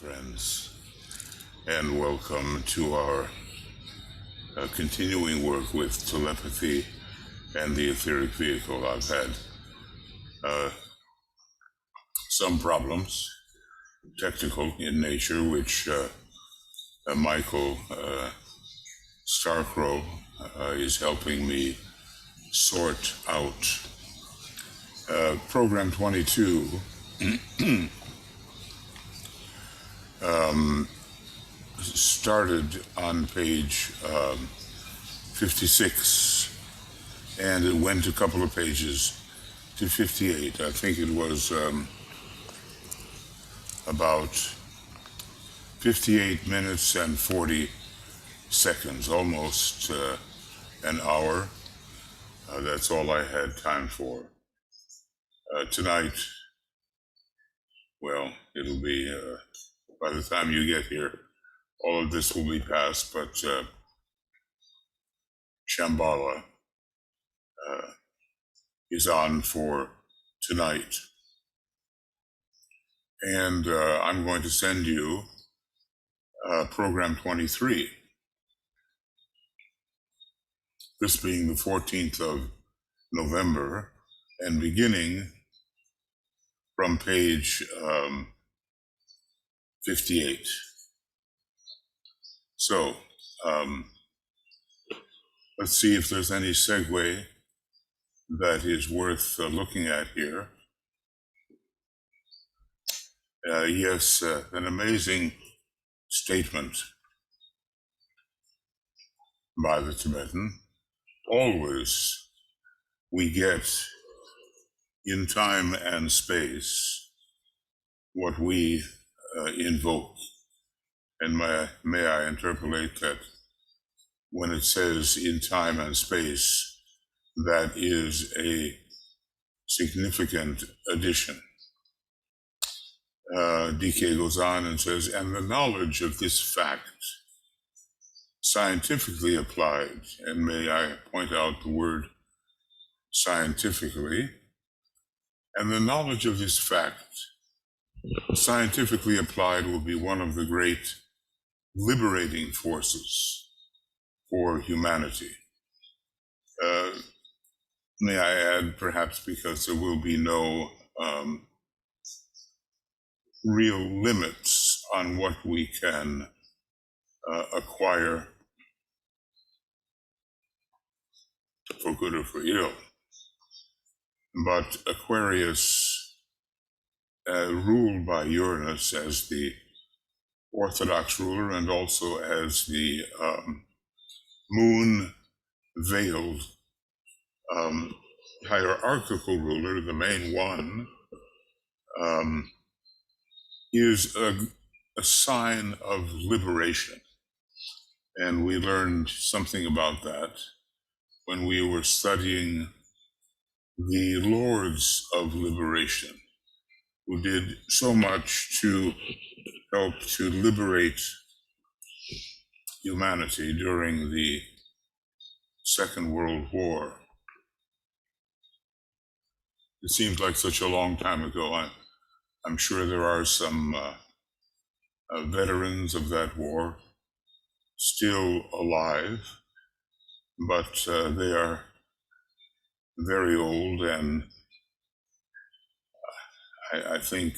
friends, and welcome to our continuing work with telepathy and the Etheric Vehicle. I've had some problems, technical in nature, which Michael Starkrow is helping me sort out. Program 22 started on page 56, and it went a couple of pages to 58. I think it was about 58 minutes and 40 seconds, almost an hour. That's all I had time for. Tonight, well, it'll be, by the time you get here, all of this will be past, but Shambhala is on for tonight. And I'm going to send you program 23, this being the 14th of November, and beginning from page 58. So, let's see if there's any segue that is worth looking at here. Yes, an amazing statement by the Tibetan. Always we get in time and space what we invoke. And may I interpolate that when it says in time and space, that is a significant addition. DK goes on and says, and the knowledge of this fact, scientifically applied, and may I point out the word scientifically, and the knowledge of this fact, scientifically applied, will be one of the great liberating forces for humanity. May I add, perhaps because there will be no real limits on what we can acquire for good or for ill. But Aquarius, ruled by Uranus as the orthodox ruler and also as the moon-veiled hierarchical ruler, the main one, is a sign of liberation. And we learned something about that when we were studying the Lords of Liberation, who did so much to help to liberate humanity during the Second World War. It seems like such a long time ago. I'm sure there are some veterans of that war still alive, but they are very old, and I think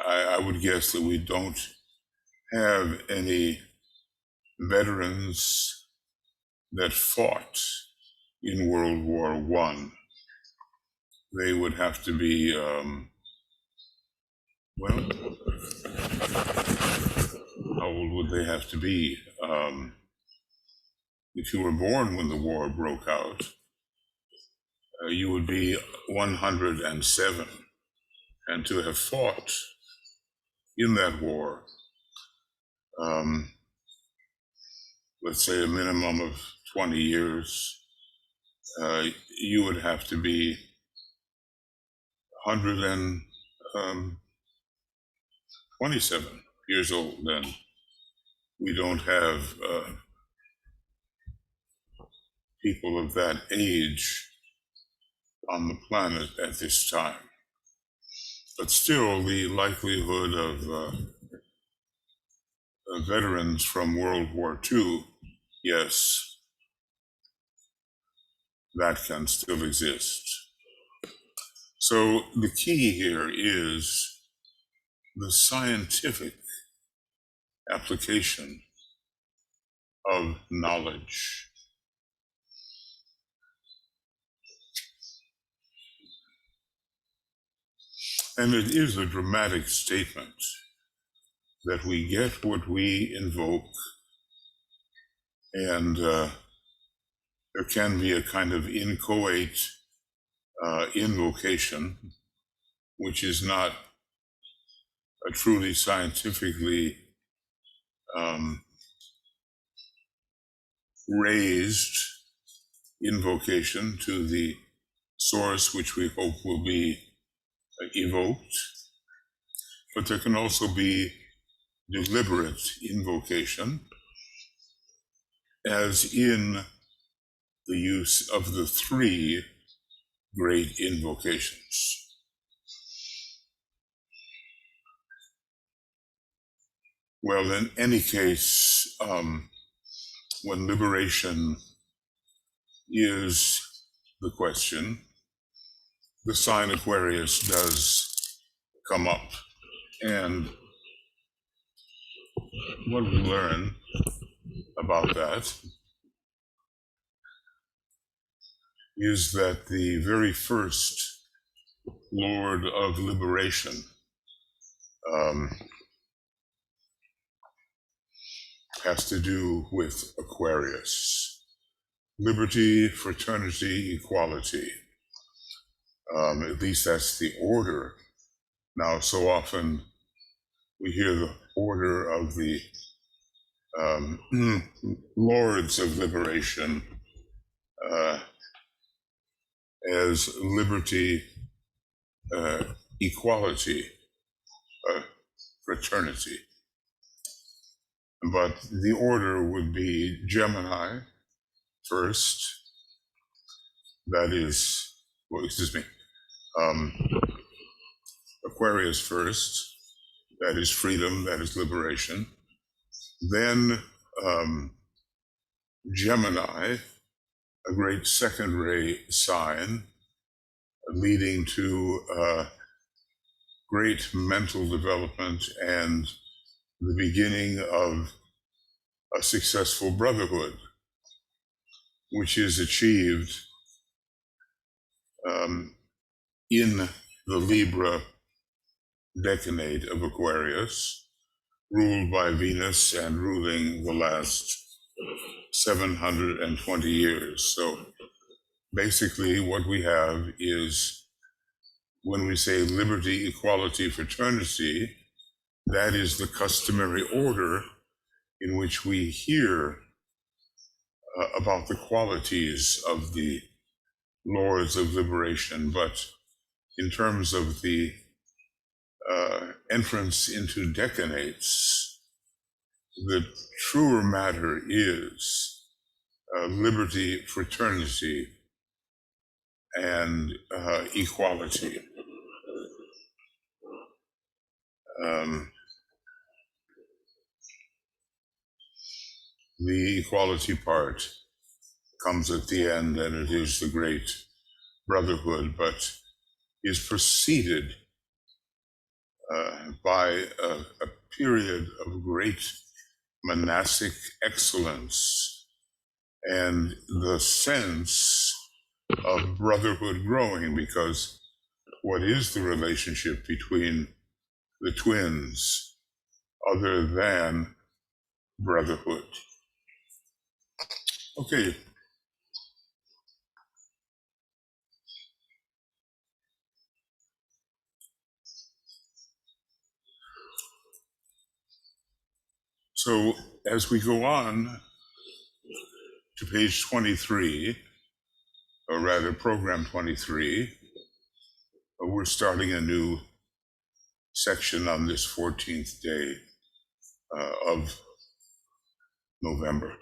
I would guess that we don't have any veterans that fought in World War I. They would have to be, well, how old would they have to be? If you were born when the war broke out, you would be 107. And to have fought in that war, let's say a minimum of 20 years, you would have to be 127 years old. And we don't have people of that age on the planet at this time. But still, the likelihood of veterans from World War II, yes, that can still exist. So the key here is the scientific application of knowledge. And it is a dramatic statement that we get what we invoke, and there can be a kind of inchoate invocation, which is not a truly scientifically raised invocation to the source, which we hope will be evoked. But there can also be deliberate invocation, as in the use of the three great invocations. Well, in any case, when liberation is the question, the sign Aquarius does come up. And what we learn about that is that the very first Lord of Liberation has to do with Aquarius. Liberty, fraternity, equality. At least that's the order. Now, so often we hear the order of the Lords of Liberation as liberty, equality, fraternity. But the order would be Gemini first, that is, well, excuse me, Aquarius first, that is freedom, that is liberation. Then Gemini, a great secondary sign leading to great mental development and the beginning of a successful brotherhood, which is achieved in the Libra decade of Aquarius, ruled by Venus and ruling the last 720 years. So basically what we have is, when we say liberty, equality, fraternity, that is the customary order in which we hear about the qualities of the Lords of Liberation. But in terms of the entrance into decanates, the truer matter is liberty, fraternity, and equality. The equality part comes at the end, and it is the great brotherhood, but is preceded by a period of great monastic excellence and the sense of brotherhood growing, because what is the relationship between the twins other than brotherhood? Okay. So as we go on to page 23, or rather program 23, we're starting a new section on this 14th day of November.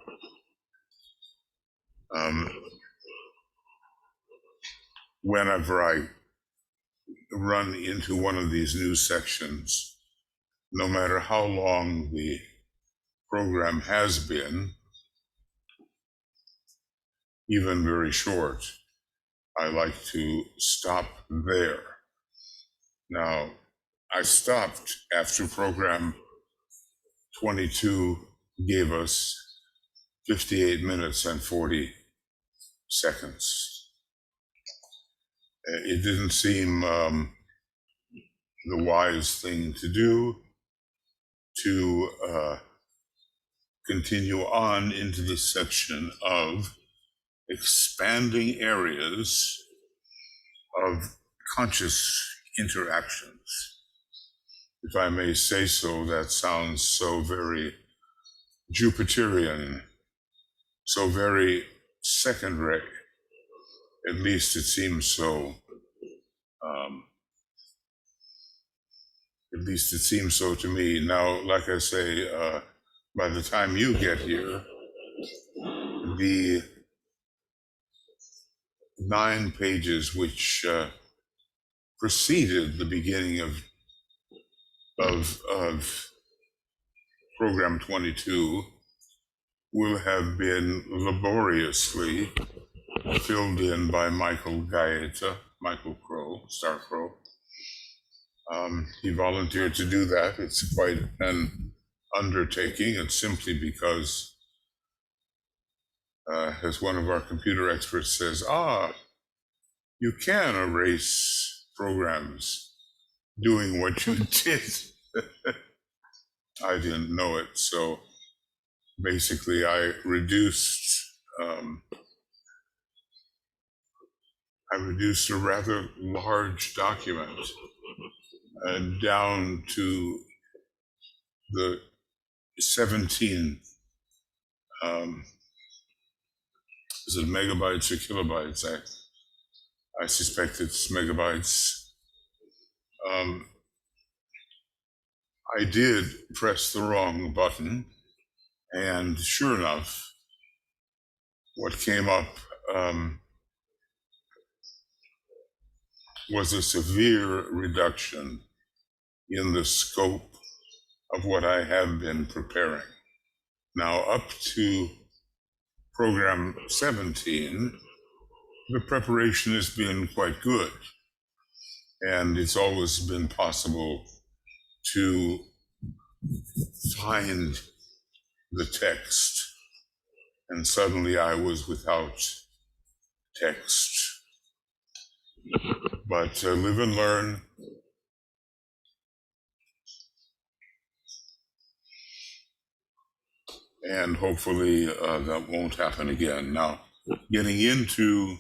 Whenever I run into one of these new sections, no matter how long the program has been, even very short, I like to stop there. Now, I stopped after program 22 gave us 58 minutes and 40 seconds. It didn't seem the wise thing to do to continue on into the section of expanding areas of conscious interactions. If I may say so, that sounds so very Jupiterian, so very second ray. At least it seems so. At least it seems so to me. Now, like I say, by the time you get here, the 9 pages which preceded the beginning of program 22 will have been laboriously filled in by Michael Gaeta, Michael Crow, Star Crow. He volunteered to do that. It's quite an undertaking, and simply because, as one of our computer experts says, you can erase programs doing what you did. I didn't know it, so basically I reduced a rather large document down to the 17, is it megabytes or kilobytes? I suspect it's megabytes. I did press the wrong button, and sure enough, what came up was a severe reduction in the scope of what I have been preparing. Now, up to program 17, the preparation has been quite good, and it's always been possible to find the text, and suddenly I was without text. But live and learn. And hopefully that won't happen again. Now, getting into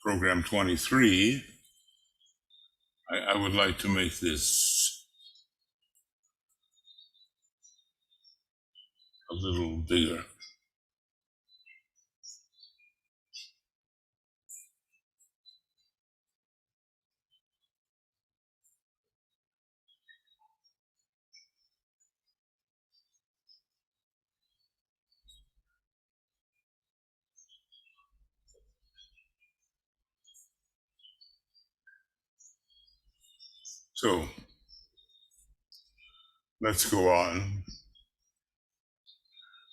program 23, I would like to make this a little bigger. So let's go on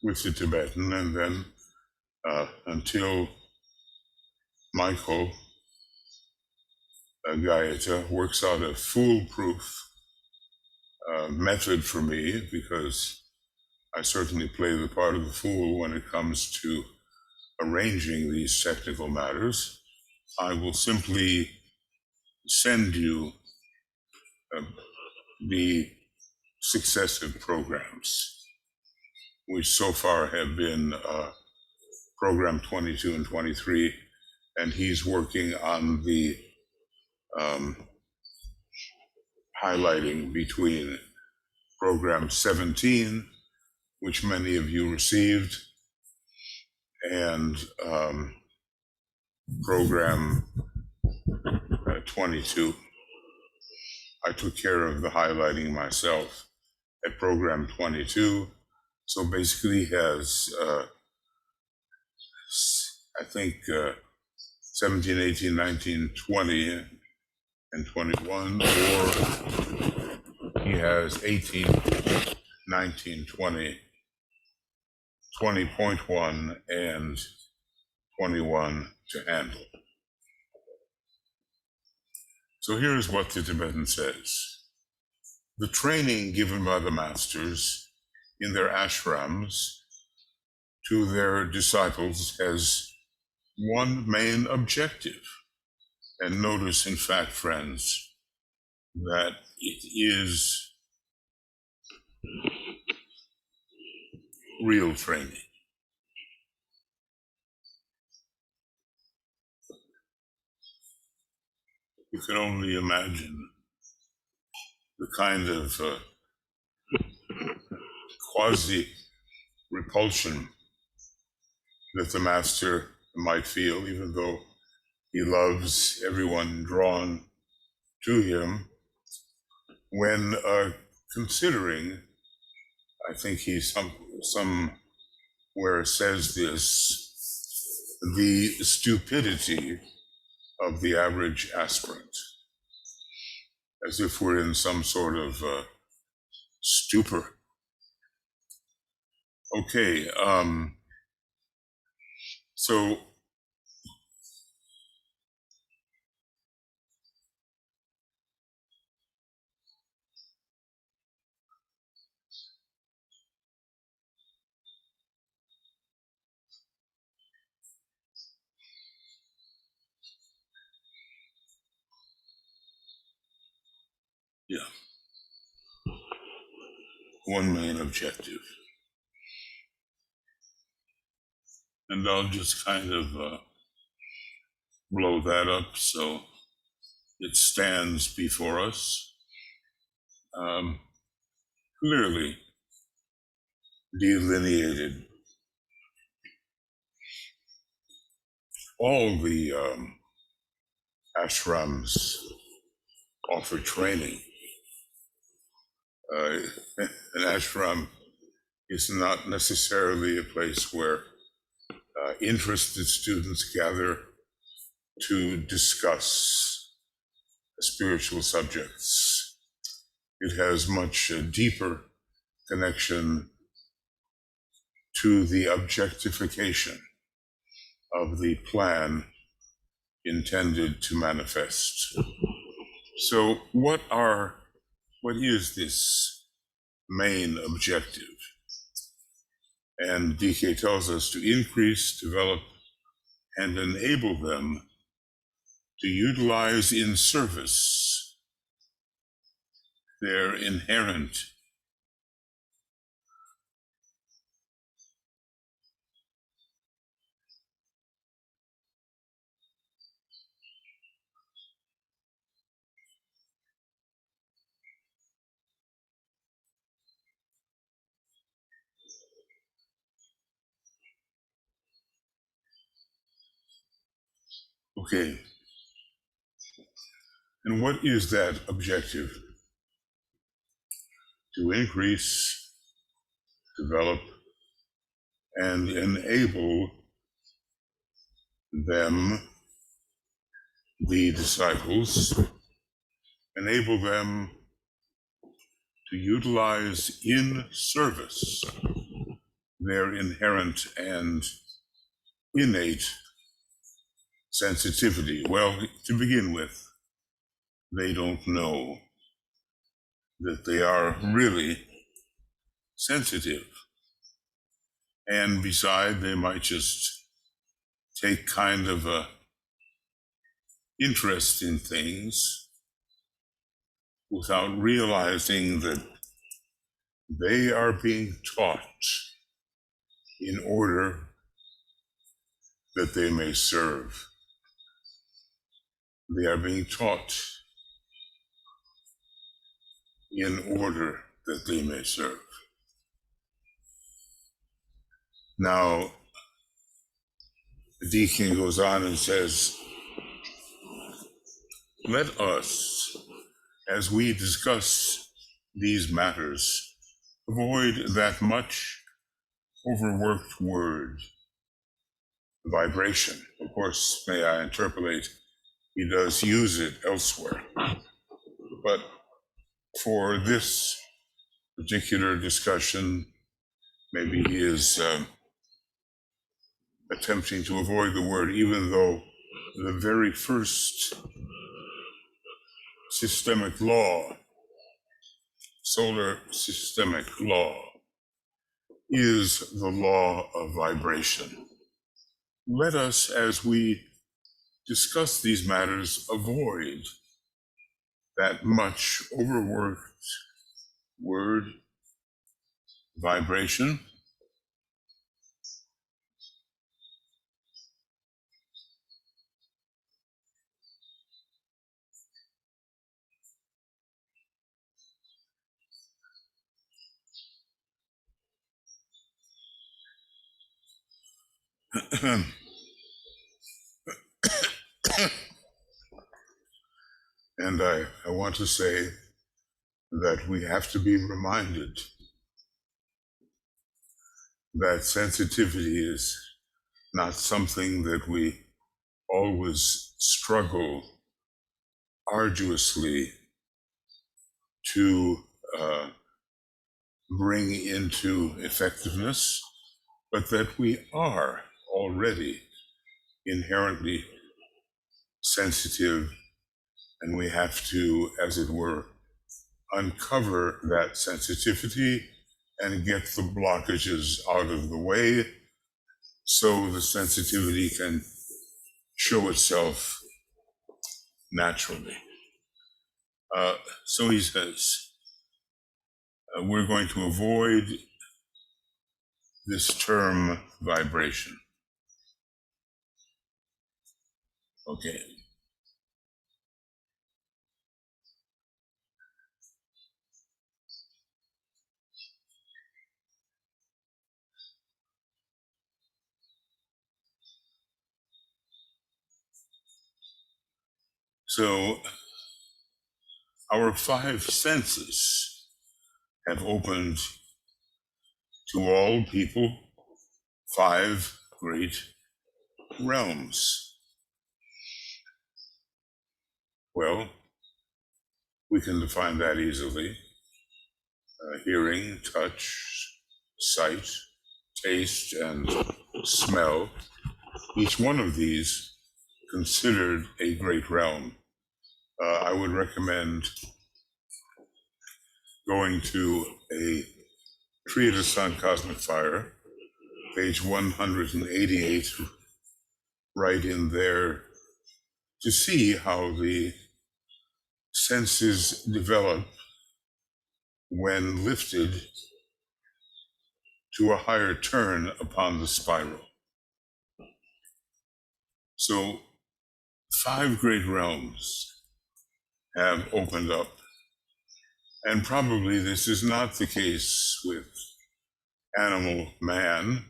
with the Tibetan, and then until Michael Gaeta works out a foolproof method for me, because I certainly play the part of the fool when it comes to arranging these technical matters, I will simply send you the successive programs, which so far have been program 22 and 23, and he's working on the highlighting between program 17, which many of you received, and program 22. I took care of the highlighting myself at program 22. So basically he has, I think, 17, 18, 19, 20, and 21, or he has 18, 19, 20, 20.1, and 21 to handle. So here's what the Tibetan says. The training given by the masters in their ashrams to their disciples has one main objective. And notice, in fact, friends, that it is real training. You can only imagine the kind of quasi-repulsion that the master might feel, even though he loves everyone drawn to him, when considering, I think he somewhere says this, the stupidity of the average aspirant, as if we're in some sort of stupor. Okay, so yeah, one main objective. And I'll just kind of blow that up so it stands before us. Clearly delineated. All the ashrams offer training. An ashram is not necessarily a place where interested students gather to discuss spiritual subjects. It has much deeper connection to the objectification of the plan intended to manifest. So what is this main objective? And DK tells us to increase, develop, and enable them to utilize in service their inherent Okay. And what is that objective? To increase, develop, and enable them, the disciples, enable them to utilize in service their inherent and innate sensitivity. Well, to begin with, they don't know that they are really sensitive. And beside, they might just take kind of a interest in things without realizing that they are being taught in order that they may serve. They are being taught in order that they may serve. Now, Deacon goes on and says, let us, as we discuss these matters, avoid that much overworked word, vibration. Of course, may I interpolate, he does use it elsewhere. But for this particular discussion, maybe he is attempting to avoid the word, even though the very first systemic law, solar systemic law, is the law of vibration. Let us, as we discuss these matters, avoid that much overworked word, vibration. And I want to say that we have to be reminded that sensitivity is not something that we always struggle arduously to bring into effectiveness, but that we are already inherently sensitive, and we have to, as it were, uncover that sensitivity and get the blockages out of the way so the sensitivity can show itself naturally. So he says, we're going to avoid this term vibration. Okay. So our five senses have opened to all people five great realms. Well, we can define that easily. Hearing, touch, sight, taste, and smell. Each one of these considered a great realm. I would recommend going to a treatise on cosmic fire, page 188, right in there, to see how the senses develop when lifted to a higher turn upon the spiral. So 5 great realms have opened up, and probably this is not the case with animal man,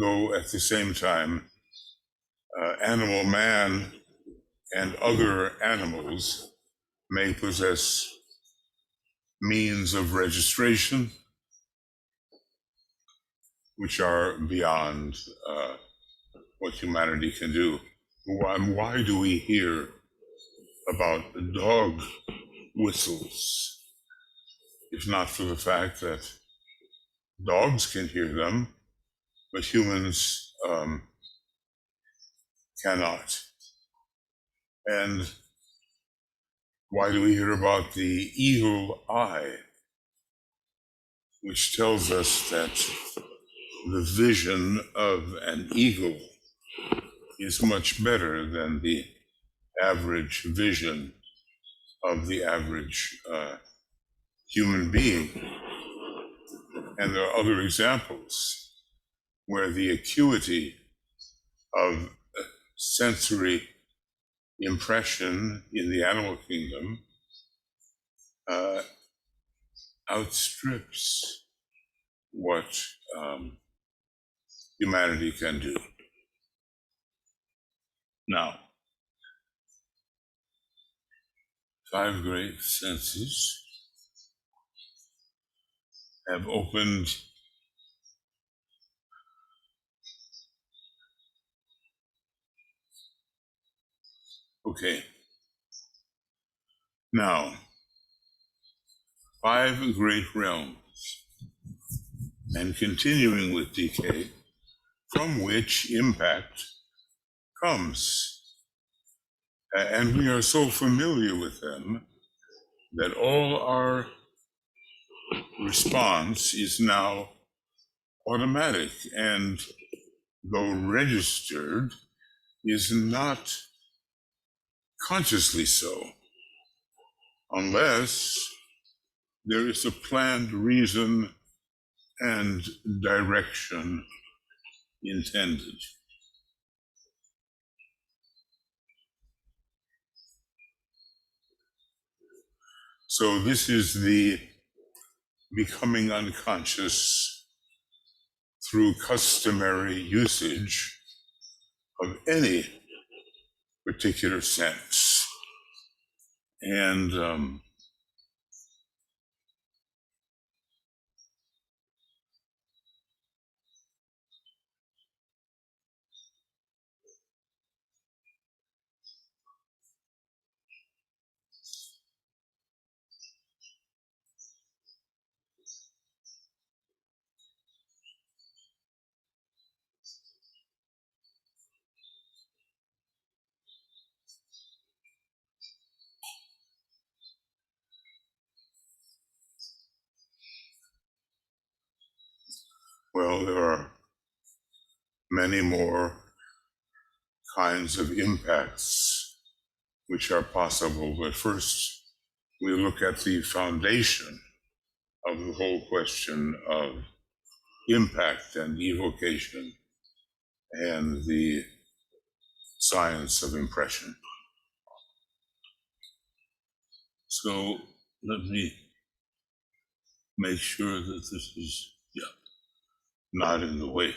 though at the same time, animal man and other animals may possess means of registration which are beyond what humanity can do. Why do we hear about dog whistles, if not for the fact that dogs can hear them, but humans cannot? And why do we hear about the eagle eye, which tells us that the vision of an eagle is much better than the average vision of the average human being? And there are other examples where the acuity of sensory impression in the animal kingdom outstrips what humanity can do. Now, 5 great senses have opened Okay. Now, 5 great realms, and continuing with decay, from which impact comes. And we are so familiar with them that all our response is now automatic, and though registered, is not consciously so, unless there is a planned reason and direction intended. So this is the becoming unconscious through customary usage of any particular sense. And well, there are many more kinds of impacts which are possible, but first we look at the foundation of the whole question of impact and evocation and the science of impression. So let me make sure that this is not in the way.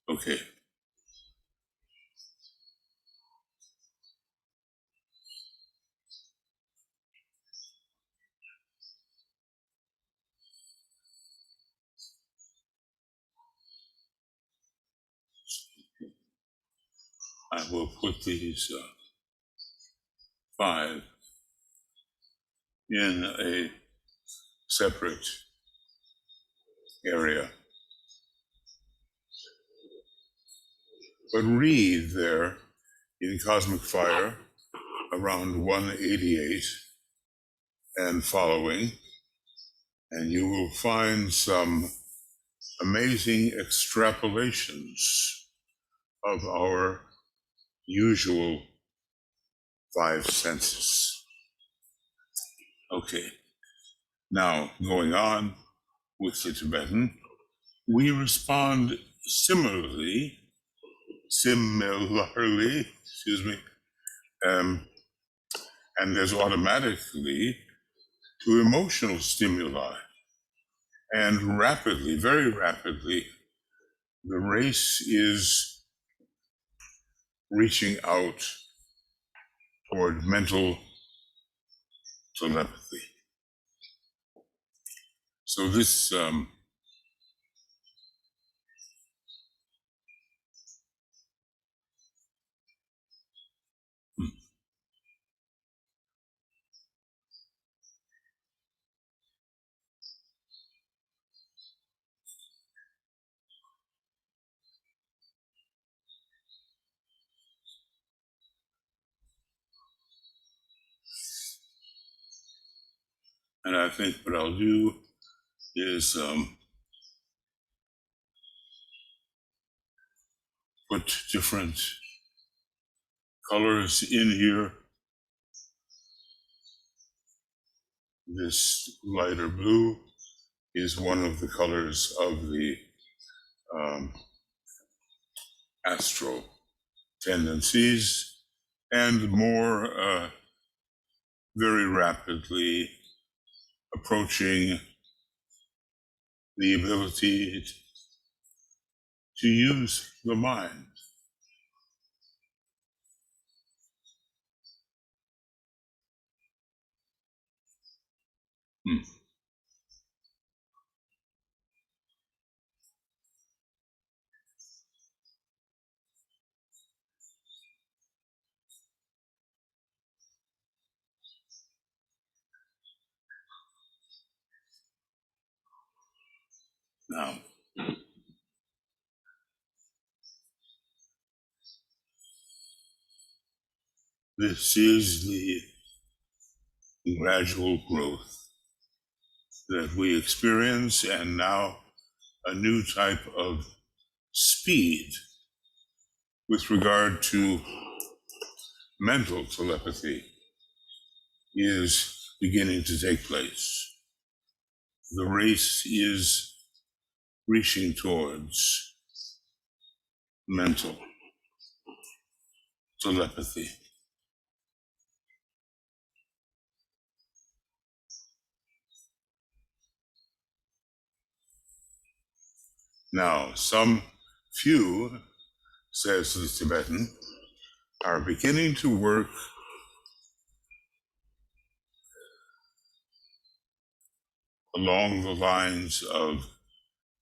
Okay. I will put these 5 in a separate area. But read there in Cosmic Fire around 188 and following, and you will find some amazing extrapolations of our usual 5 senses. Okay, now going on with the Tibetan, we respond similarly, and there's automatically to emotional stimuli. And rapidly, very rapidly, the race is reaching out toward mental telepathy. So this, and I think what I'll do is put different colors in here. This lighter blue is one of the colors of the astral tendencies, and more very rapidly approaching the ability to use the mind. Now, this is the gradual growth that we experience, and now a new type of speed with regard to mental telepathy is beginning to take place. The race is reaching towards mental telepathy. Now, some few, says the Tibetan, are beginning to work along the lines of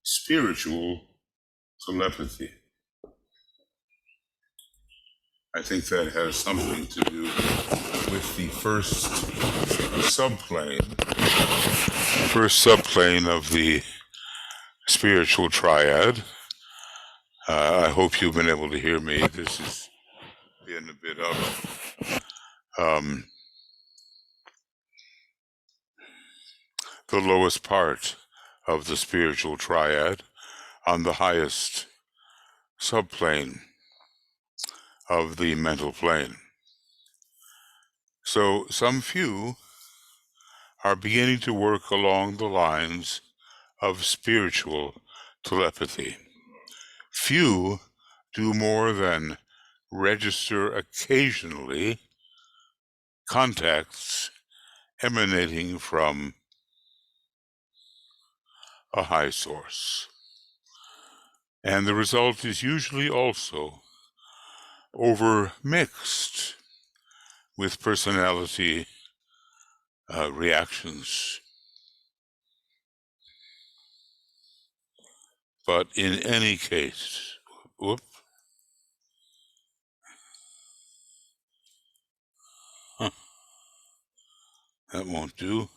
spiritual telepathy. I think that has something to do with the first subplane of the spiritual triad. I hope you've been able to hear me. This has been a bit of the lowest part of the spiritual triad on the highest subplane of the mental plane. So some few are beginning to work along the lines of spiritual telepathy. Few do more than register occasionally contacts emanating from a high source. And the result is usually also overmixed with personality reactions. But in any case, that won't do.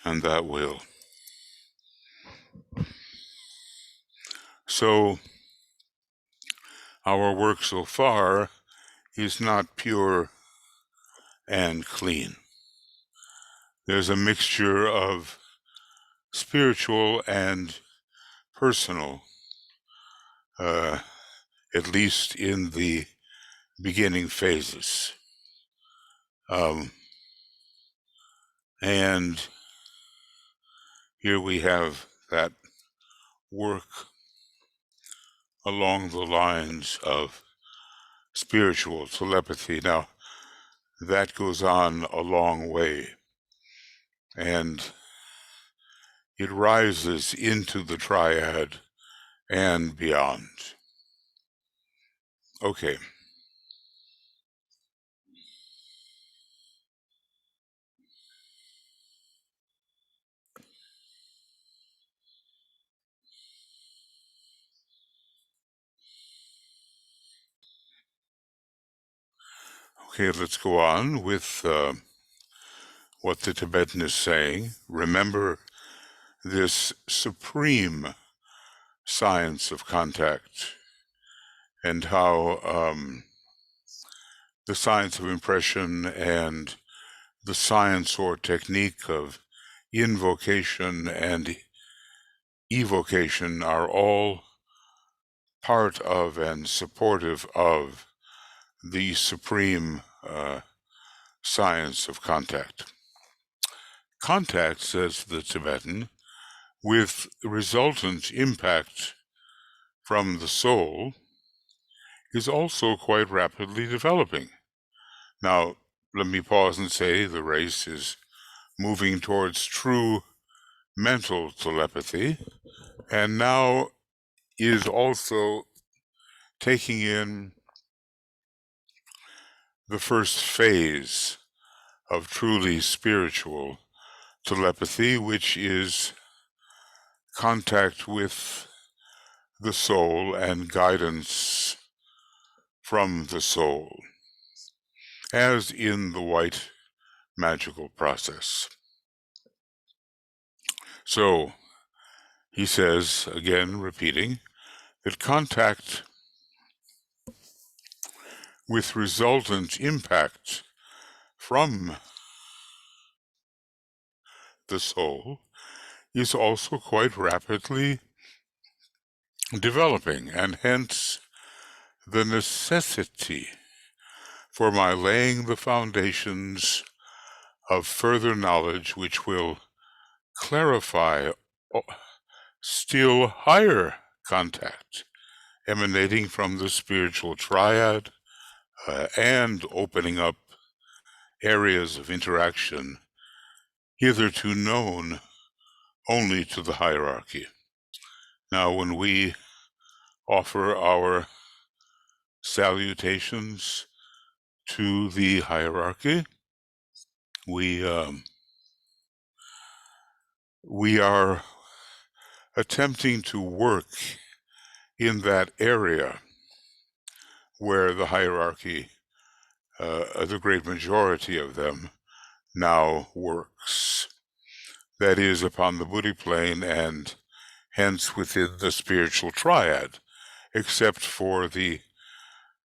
And that will. So, our work so far is not pure and clean. There's a mixture of spiritual and personal, at least in the beginning phases. And here we have that work along the lines of spiritual telepathy. Now, that goes on a long way, and it rises into the triad and beyond. Okay. Okay, let's go on with what the Tibetan is saying. Remember this supreme science of contact and how the science of impression and the science or technique of invocation and evocation are all part of and supportive of the supreme science of contact. contact, says the Tibetan, with resultant impact from the soul is also quite rapidly developing. Now, let me pause and say the race is moving towards true mental telepathy, and now is also taking in the first phase of truly spiritual telepathy, which is contact with the soul and guidance from the soul, as in the white magical process. So, he says, again repeating, that contact with resultant impact from the soul is also quite rapidly developing, and hence the necessity for my laying the foundations of further knowledge which will clarify still higher contact emanating from the spiritual triad and opening up areas of interaction hitherto known only to the hierarchy. Now, when we offer our salutations to the hierarchy, we are attempting to work in that area where the hierarchy, the great majority of them, now works. That is, upon the Buddhic plane and hence within the spiritual triad, except for the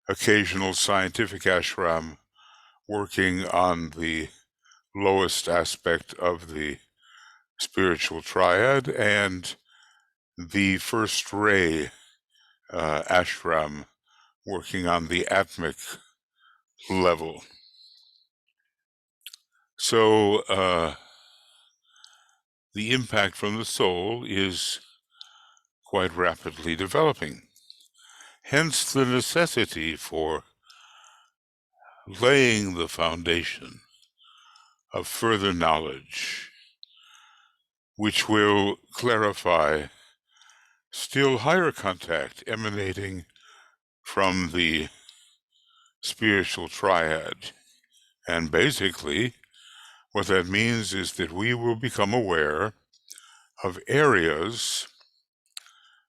occasional scientific ashram working on the lowest aspect of the spiritual triad and the first ray ashram working on the atmic level. So the impact from the soul is quite rapidly developing. Hence the necessity for laying the foundation of further knowledge, which will clarify still higher contact emanating from the spiritual triad. And basically, what that means is that we will become aware of areas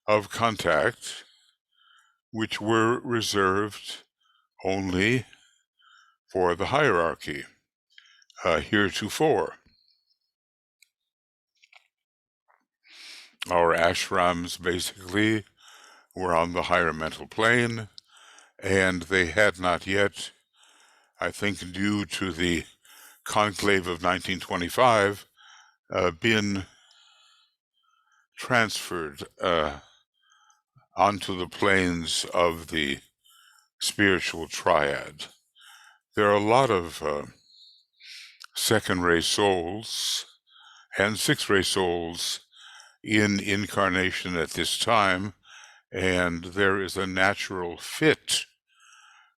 of contact which were reserved only for the hierarchy heretofore. Our ashrams basically were on the higher mental plane, and they had not yet, I think due to the conclave of 1925, been transferred onto the planes of the spiritual triad. There are a lot of second-ray souls and sixth-ray souls in incarnation at this time, and there is a natural fit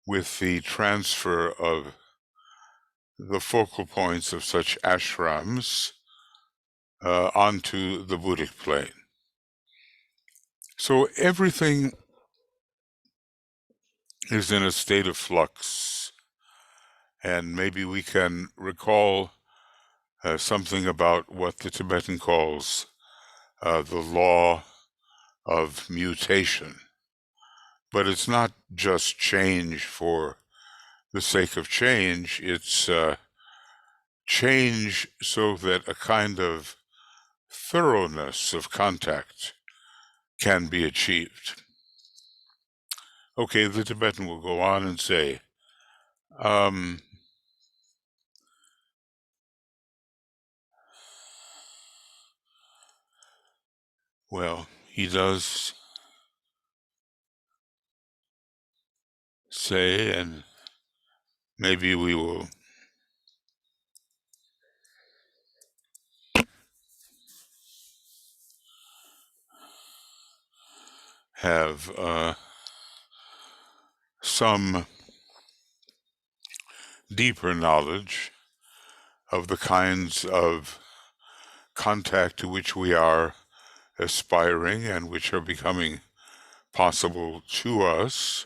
with the transfer of the focal points of such ashrams onto the Buddhic plane. So everything is in a state of flux, and maybe we can recall something about what the Tibetan calls the law of mutation. But it's not just change for the sake of change, it's change so that a kind of thoroughness of contact can be achieved. Okay, the Tibetan will go on and say, well, he does say, and maybe we will have some deeper knowledge of the kinds of contact to which we are aspiring and which are becoming possible to us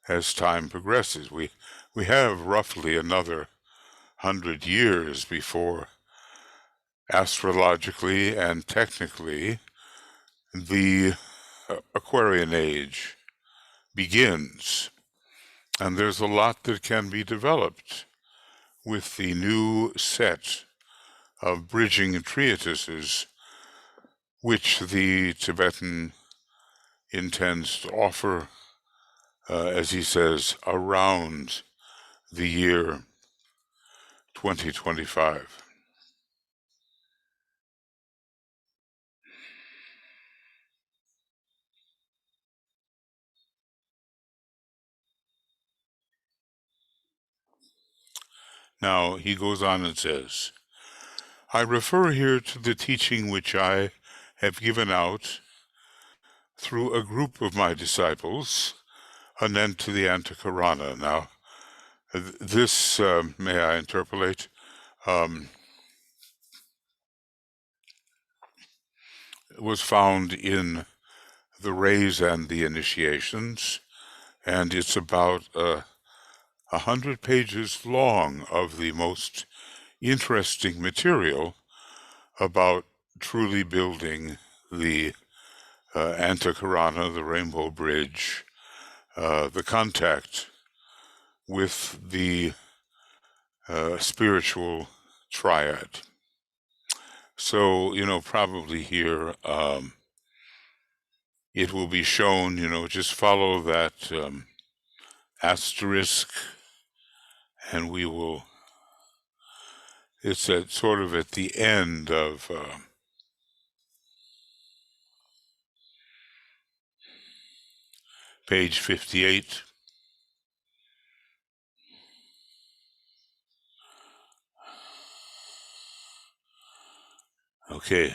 as time progresses. We have roughly another 100 years before astrologically and technically the Aquarian age begins, and there's a lot that can be developed with the new set of bridging treatises which the Tibetan intends to offer, as he says, around the year 2025. Now, he goes on and says, I refer here to the teaching which I have given out through a group of my disciples, anent to the Antakarana. Now, this, may I interpolate, was found in the Rays and the Initiations, and it's about 100 pages long of the most interesting material about truly building the Antakarana, the Rainbow Bridge, the contact with the spiritual triad. So, probably here it will be shown, just follow that asterisk, and we will, it's at sort of at the end of page 58. Okay.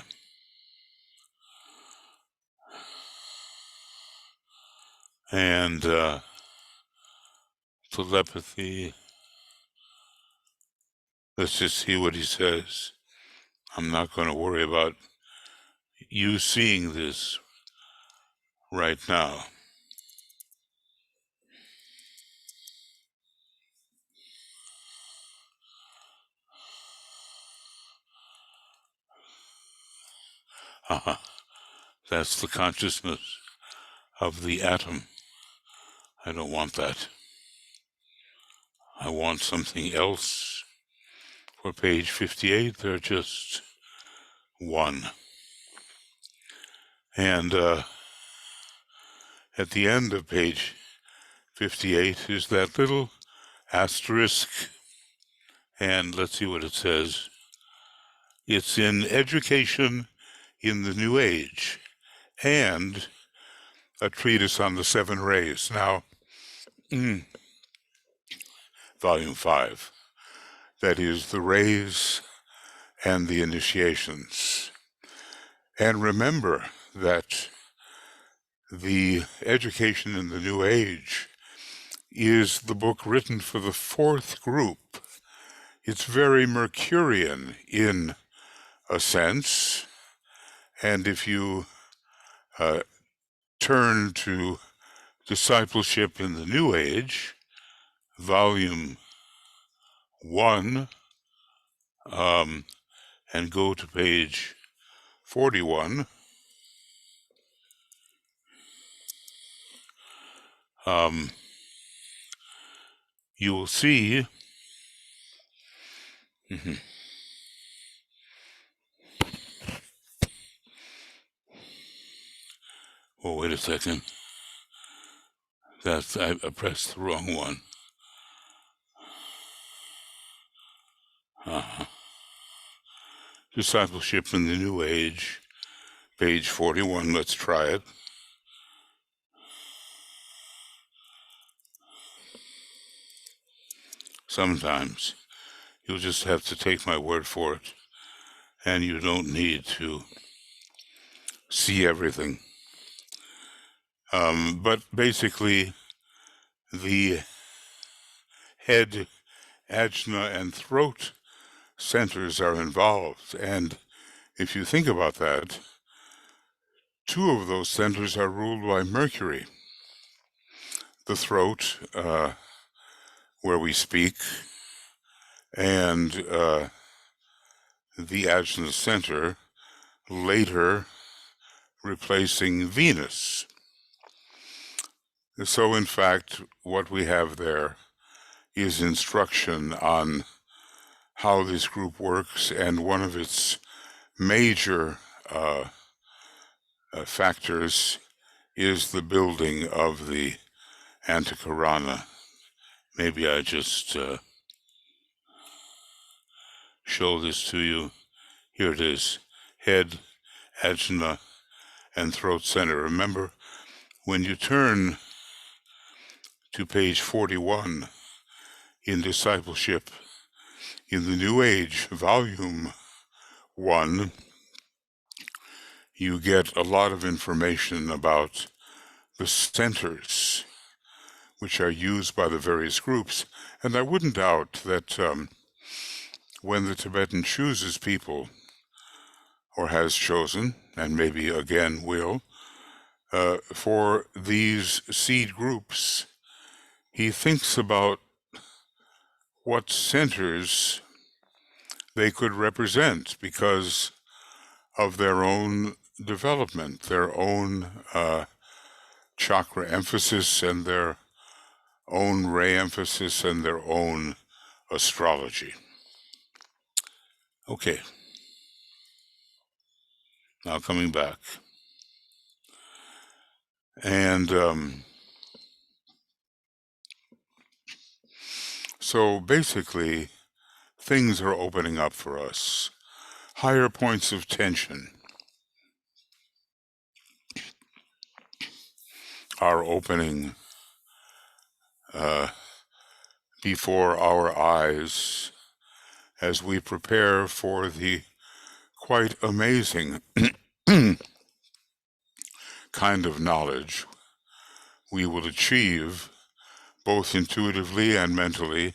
And telepathy. Let's just see what he says. I'm not going to worry about you seeing this right now. That's the consciousness of the atom. I don't want that. I want something else. For page 58, they're just one. And at the end of page 58 is that little asterisk, and let's see what it says. It's in education in the New Age, and a treatise on the 7 rays. Now, volume 5, that is the rays and the initiations. And remember that the education in the New Age is the book written for the 4th group. It's very Mercurian in a sense, and if you turn to Discipleship in the New Age, volume 1, and go to page 41, you will see oh, wait a second. I pressed the wrong one. Discipleship in the New Age, page 41. Let's try it. Sometimes you'll just have to take my word for it, and you don't need to see everything. But basically, the head, ajna, and throat centers are involved. And if you think about that, two of those centers are ruled by Mercury. The throat, where we speak, and the ajna center, later replacing Venus. So, in fact, what we have there is instruction on how this group works, and one of its major factors is the building of the Antakarana. Maybe I just show this to you. Here it is: head, ajna, and throat center. Remember, when you turn to page 41 in Discipleship in the New Age, Volume 1, you get a lot of information about the centers which are used by the various groups. And I wouldn't doubt that when the Tibetan chooses people, or has chosen, and maybe again will, for these seed groups, he thinks about what centers they could represent because of their own development, their own chakra emphasis, and their own ray emphasis, and their own astrology. Okay. Now coming back. And so basically, things are opening up for us. Higher points of tension are opening before our eyes as we prepare for the quite amazing kind of knowledge we will achieve both intuitively and mentally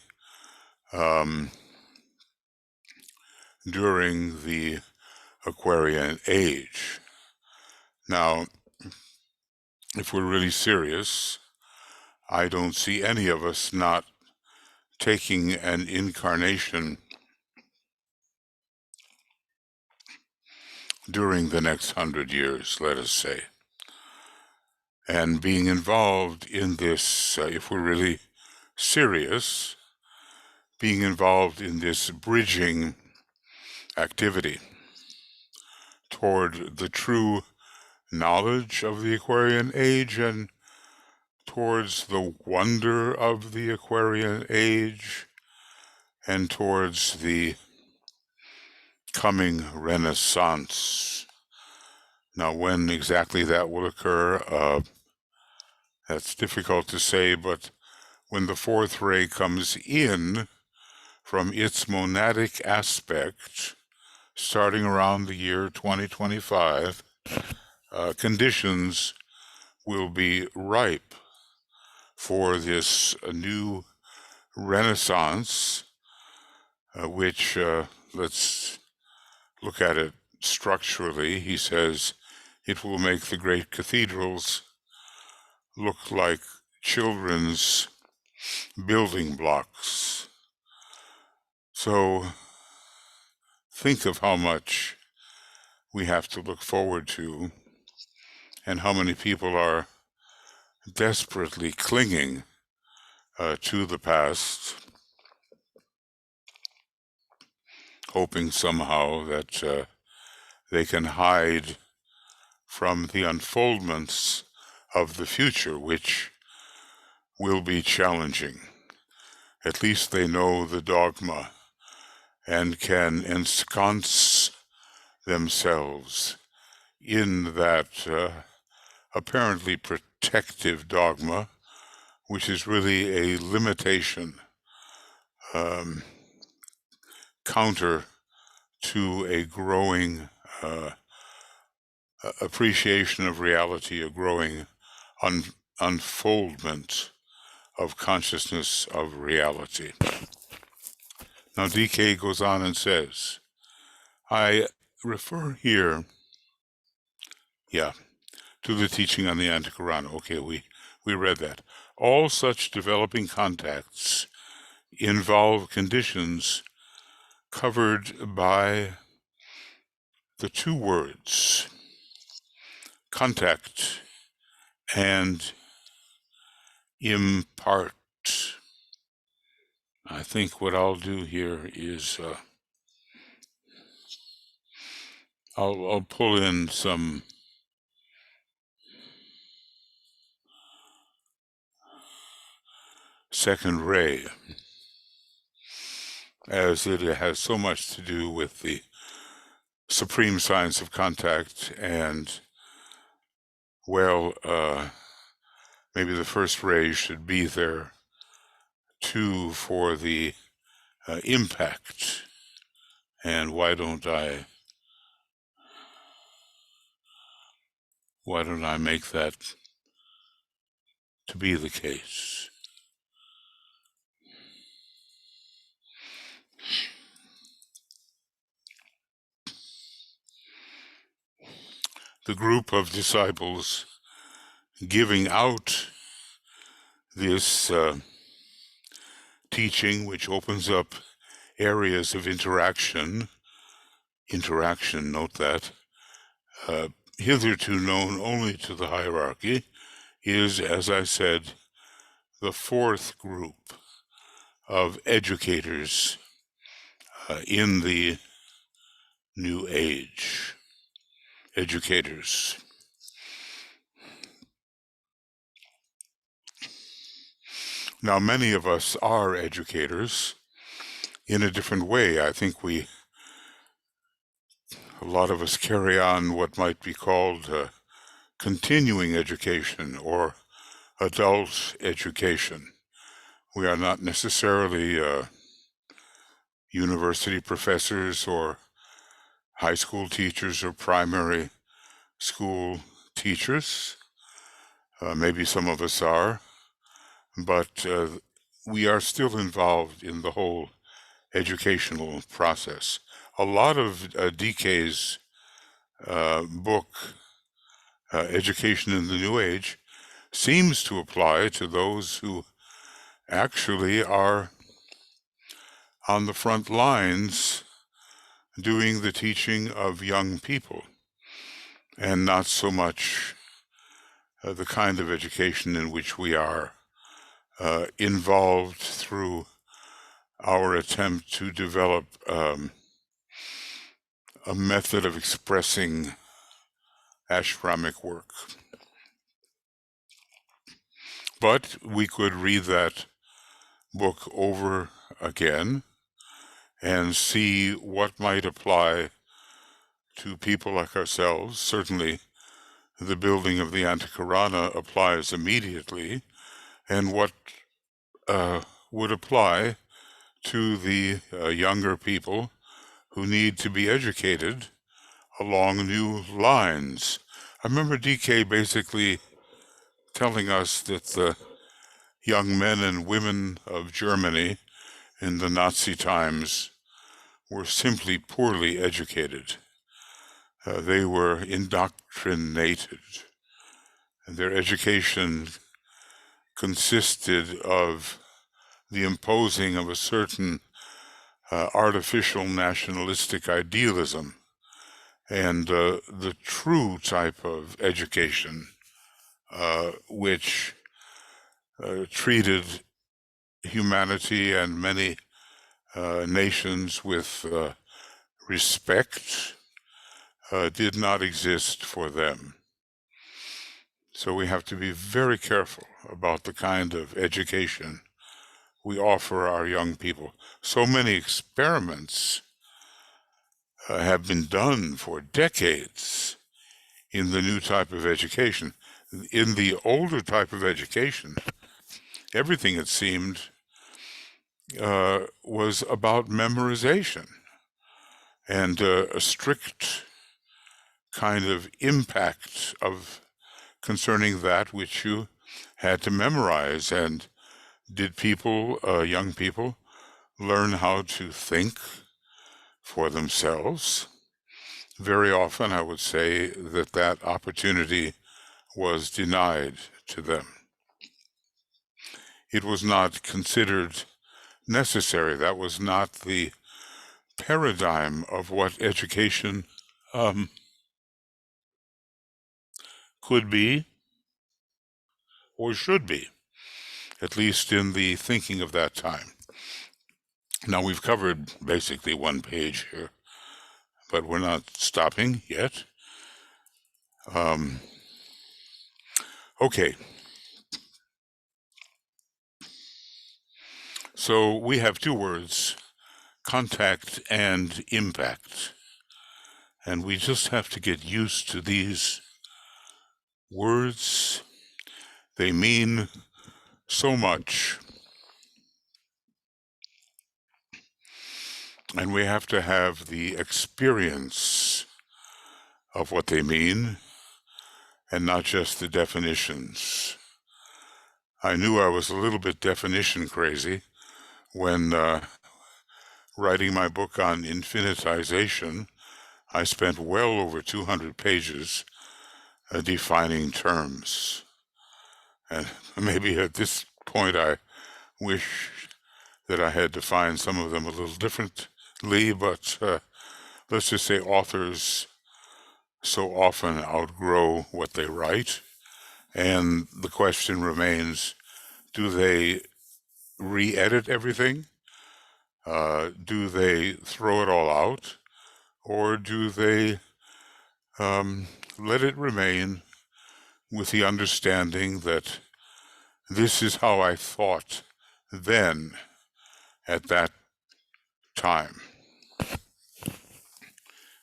during the Aquarian age. Now, if we're really serious, I don't see any of us not taking an incarnation during the next 100 years, let us say, and being involved in this, if we're really serious, being involved in this bridging activity toward the true knowledge of the Aquarian age and towards the wonder of the Aquarian age and towards the coming Renaissance. Now, when exactly that will occur, that's difficult to say, but when the fourth ray comes in from its monadic aspect, starting around the year 2025, conditions will be ripe for this new renaissance, which, let's look at it structurally. He says it will make the great cathedrals look like children's building blocks. So think of how much we have to look forward to and how many people are desperately clinging to the past, hoping somehow that they can hide from the unfoldments of the future, which will be challenging. At least they know the dogma and can ensconce themselves in that apparently protective dogma, which is really a limitation counter to a growing appreciation of reality, a growing unfoldment of consciousness of reality. Now DK goes on and says, I refer here, to the teaching on the Antikarana. Okay, we read that. All such developing contacts involve conditions covered by the two words, contact and impart. I think what I'll do here is I'll pull in some second ray, as it has so much to do with the supreme science of contact, and well, maybe the first ray should be there too for the impact. And why don't I make that to be the case? The group of disciples giving out this teaching, which opens up areas of interaction, note that, hitherto known only to the hierarchy, is, as I said, the fourth group of educators in the New Age. Educators. Now, many of us are educators in a different way. I think a lot of us carry on what might be called continuing education or adult education. We are not necessarily university professors or high school teachers or primary school teachers. Maybe some of us are, but we are still involved in the whole educational process. A lot of DK's book, Education in the New Age, seems to apply to those who actually are on the front lines doing the teaching of young people, and not so much the kind of education in which we are involved through our attempt to develop a method of expressing ashramic work. But we could read that book over again and see what might apply to people like ourselves. Certainly, the building of the Antikarana applies immediately, and what would apply to the younger people who need to be educated along new lines. I remember DK basically telling us that the young men and women of Germany in the Nazi times were simply poorly educated. They were indoctrinated. Their education consisted of the imposing of a certain artificial nationalistic idealism, and the true type of education which treated humanity and many nations with respect did not exist for them. So we have to be very careful about the kind of education we offer our young people. So many experiments have been done for decades in the new type of education. In the older type of education, everything, it seemed, was about memorization and a strict kind of impact of concerning that which you had to memorize. And did people, young people, learn how to think for themselves? Very often, I would say that that opportunity was denied to them. It was not considered necessary. That was not the paradigm of what education could be or should be, at least in the thinking of that time. Now, we've covered basically one page here, but we're not stopping yet. Okay. So we have two words, contact and impact. And we just have to get used to these words. They mean so much. And we have to have the experience of what they mean and not just the definitions. I knew I was a little bit definition crazy when writing my book on infinitization. I spent well over 200 pages defining terms. And maybe at this point I wish that I had defined some of them a little differently, but let's just say authors so often outgrow what they write, and the question remains, do they re-edit everything? Do they throw it all out? Or do they let it remain with the understanding that this is how I thought then at that time?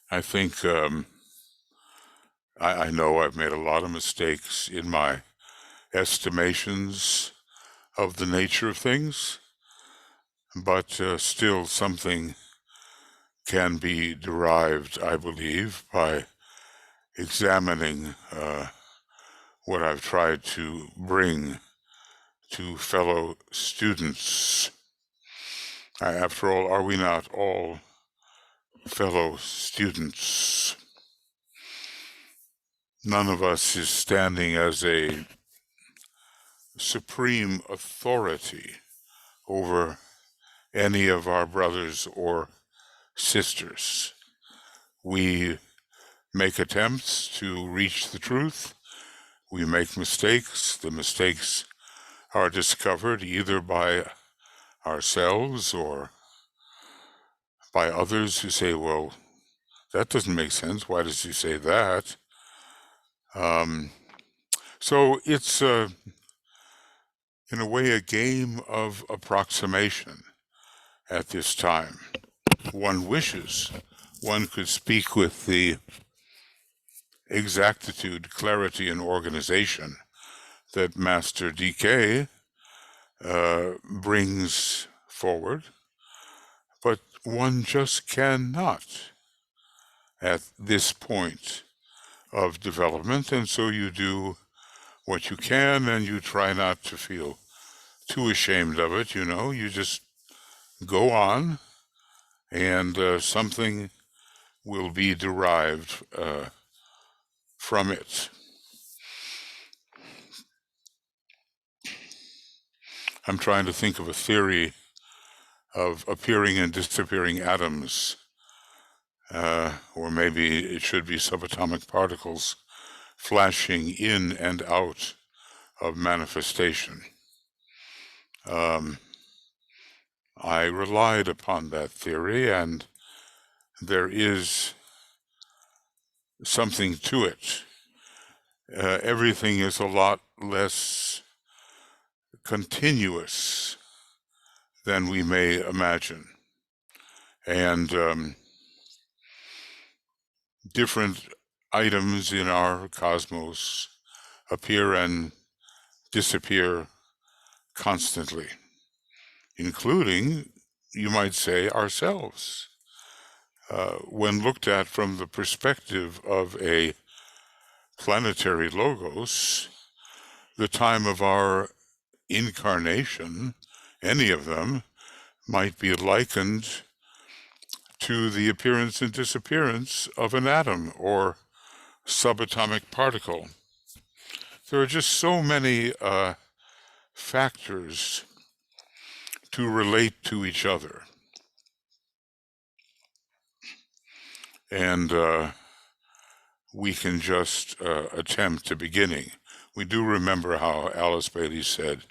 I think I know I've made a lot of mistakes in my estimations of the nature of things, but still something can be derived, I believe, by examining what I've tried to bring to fellow students. After all, are we not all fellow students? None of us is standing as a supreme authority over any of our brothers or sisters. We make attempts to reach the truth. We make mistakes. The mistakes are discovered either by ourselves or by others who say, well, that doesn't make sense. Why does he say that? So it's, in a way, a game of approximation at this time. One wishes one could speak with the exactitude, clarity, and organization that Master DK brings forward, but one just cannot at this point of development, and so you do what you can, and you try not to feel too ashamed of it, you just go on, and something will be derived from it. I'm trying to think of a theory of appearing and disappearing atoms, or maybe it should be subatomic particles flashing in and out of manifestation. I relied upon that theory, and there is something to it. Everything is a lot less continuous than we may imagine. And different items in our cosmos appear and disappear constantly, including, you might say, ourselves. When looked at from the perspective of a planetary logos, the time of our incarnation, any of them, might be likened to the appearance and disappearance of an atom or subatomic particle. There are just so many factors to relate to each other. And we can just attempt a beginning. We do remember how Alice Bailey said,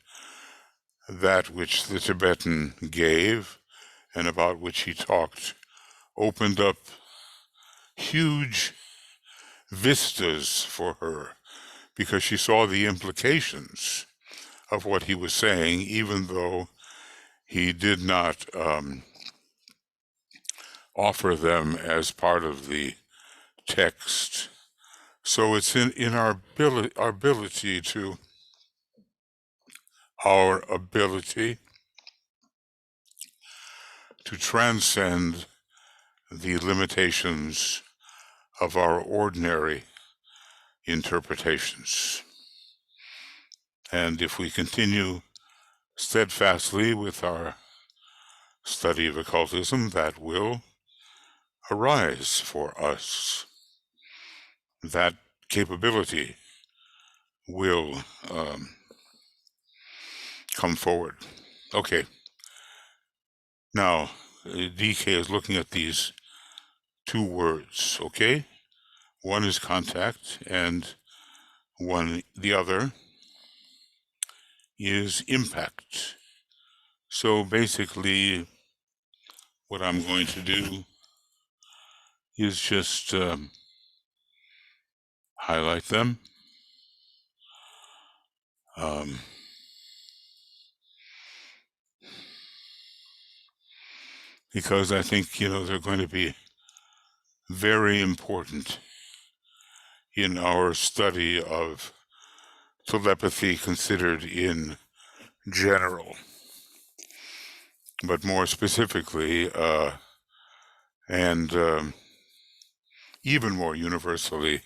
that which the Tibetan gave and about which he talked opened up huge vistas for her, because she saw the implications of what he was saying, even though he did not offer them as part of the text. So it's in our ability to transcend the limitations of our ordinary interpretations. And if we continue steadfastly with our study of occultism, that will arise for us. That capability will come forward. Okay. Now, DK is looking at these two words, okay? One is contact, and the other is impact. So basically, what I'm going to do is just highlight them. Because I think, they're going to be very important in our study of telepathy considered in general, but more specifically, and even more universally,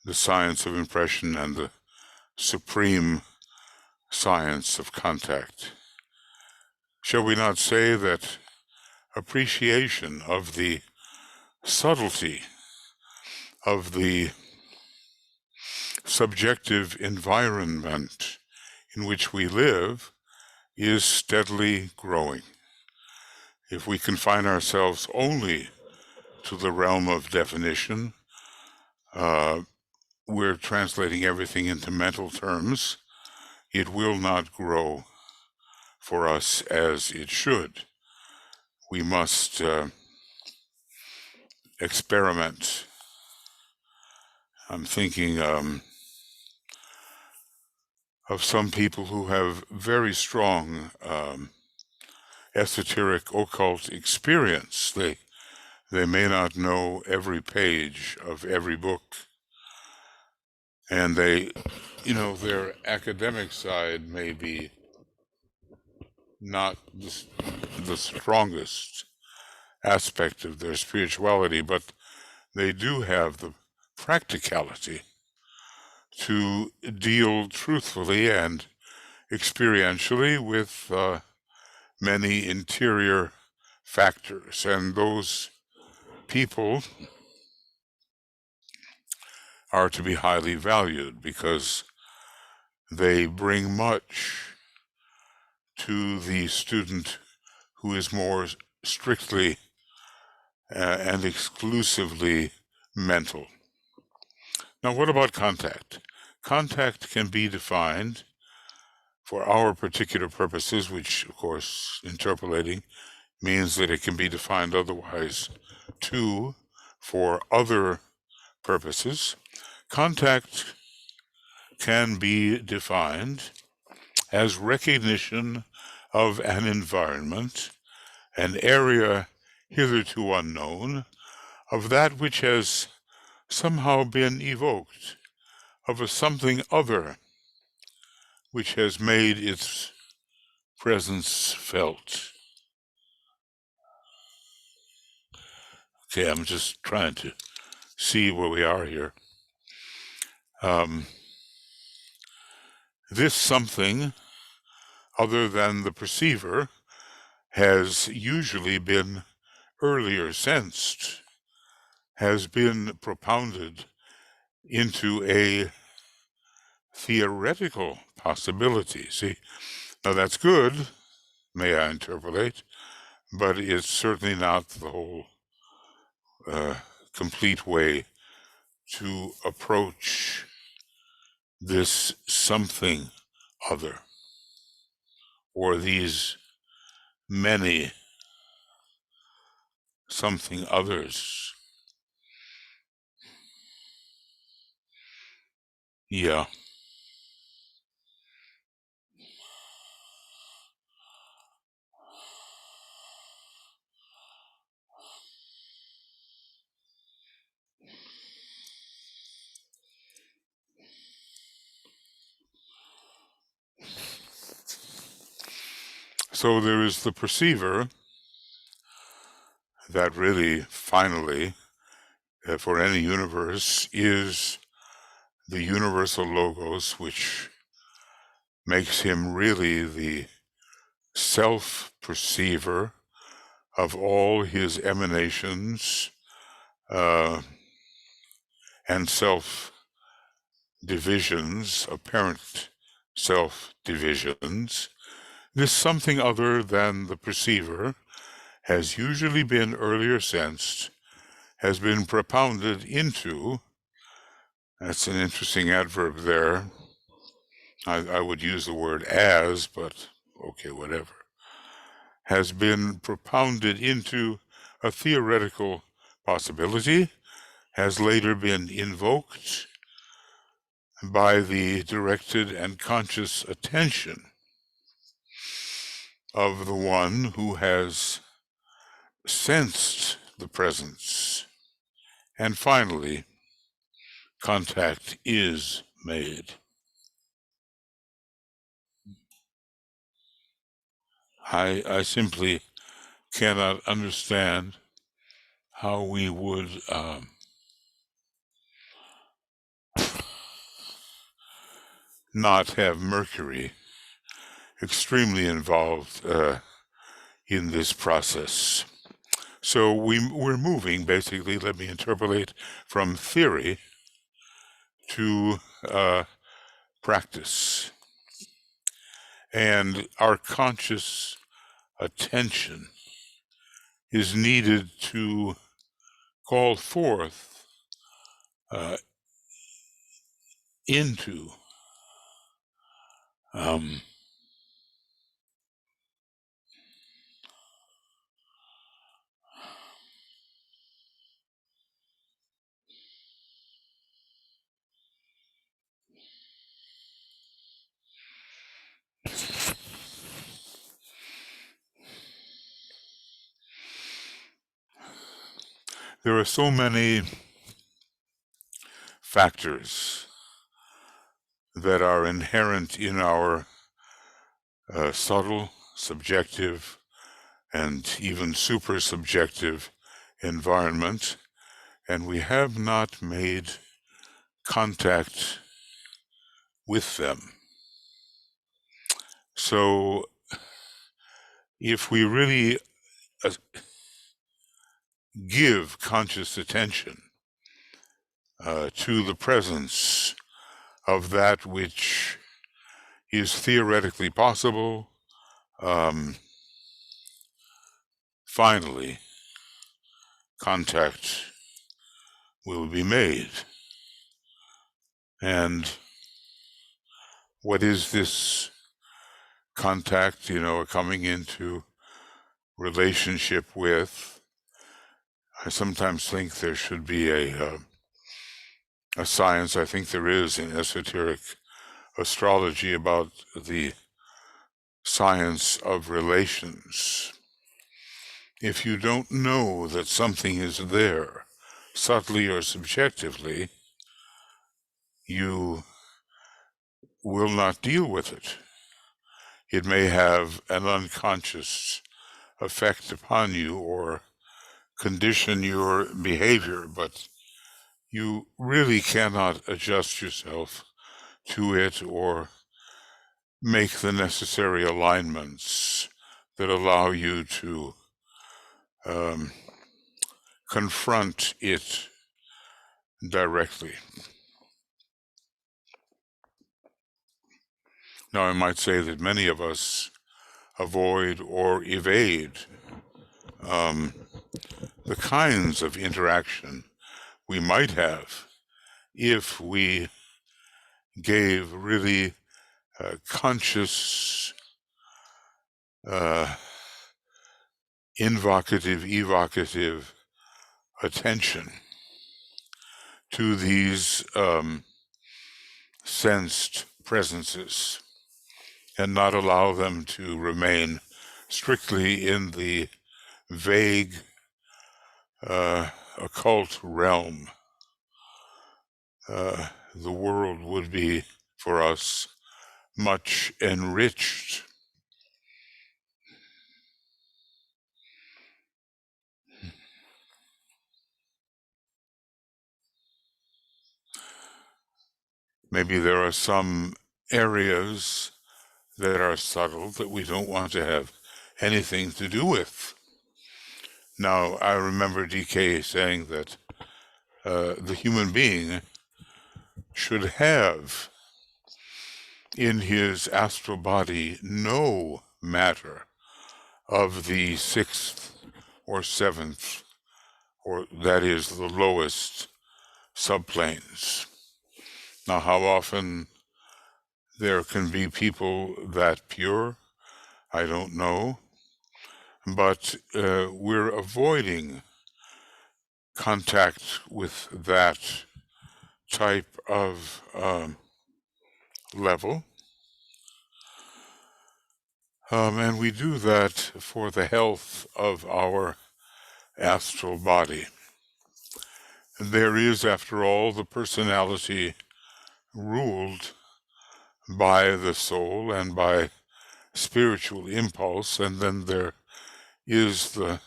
the science of impression and the supreme science of contact. Shall we not say that appreciation of the subtlety of the subjective environment in which we live is steadily growing? If we confine ourselves only to the realm of definition, we're translating everything into mental terms. It will not grow for us as it should. We must experiment. I'm thinking of some people who have very strong esoteric occult experience. They may not know every page of every book, and their academic side may be not the strongest aspect of their spirituality, but they do have the practicality to deal truthfully and experientially with many interior factors. And those people are to be highly valued because they bring much to the student who is more strictly and exclusively mental. Now, what about contact? Contact can be defined for our particular purposes, which, of course, interpolating means that it can be defined otherwise too for other purposes. Contact can be defined as recognition of an environment, an area hitherto unknown, of that which has somehow been evoked, of a something other which has made its presence felt. Okay, I'm just trying to see where we are here. This something other than the perceiver has usually been earlier sensed, has been propounded into a theoretical possibility. See, now that's good, may I interpolate, but it's certainly not the whole complete way to approach this something other, or these many something others. Yeah. So there is the perceiver that really, finally, for any universe, is the universal logos, which makes him really the self-perceiver of all his emanations and self-divisions, apparent self-divisions. This something other than the perceiver has usually been earlier sensed, has been propounded into, that's an interesting adverb there. I would use the word as, but okay, whatever. Has been propounded into a theoretical possibility, has later been invoked by the directed and conscious attention of the one who has sensed the presence. And finally, contact is made. I simply cannot understand how we would not have Mercury extremely involved in this process. So we're moving, basically, let me interpolate, from theory to practice. And our conscious attention is needed to call forth into there are so many factors that are inherent in our subtle, subjective, and even super subjective environment, and we have not made contact with them. So if we really give conscious attention to the presence of that which is theoretically possible, finally, contact will be made. And what is this contact, coming into relationship with? I sometimes think there should be a science, I think there is in esoteric astrology, about the science of relations. If you don't know that something is there, subtly or subjectively, you will not deal with it. It may have an unconscious effect upon you or condition your behavior, but you really cannot adjust yourself to it or make the necessary alignments that allow you to confront it directly. Now, I might say that many of us avoid or evade the kinds of interaction we might have if we gave really conscious, invocative, evocative attention to these sensed presences and not allow them to remain strictly in the vague occult realm. The world would be, for us, much enriched. Maybe there are some areas that are subtle that we don't want to have anything to do with. Now, I remember DK saying that the human being should have in his astral body no matter of the sixth or seventh, or that is the lowest subplanes. Now, how often there can be people that pure, I don't know, but we're avoiding contact with that type of level. And we do that for the health of our astral body. There is, after all, the personality ruled by the soul and by spiritual impulse, and then there is the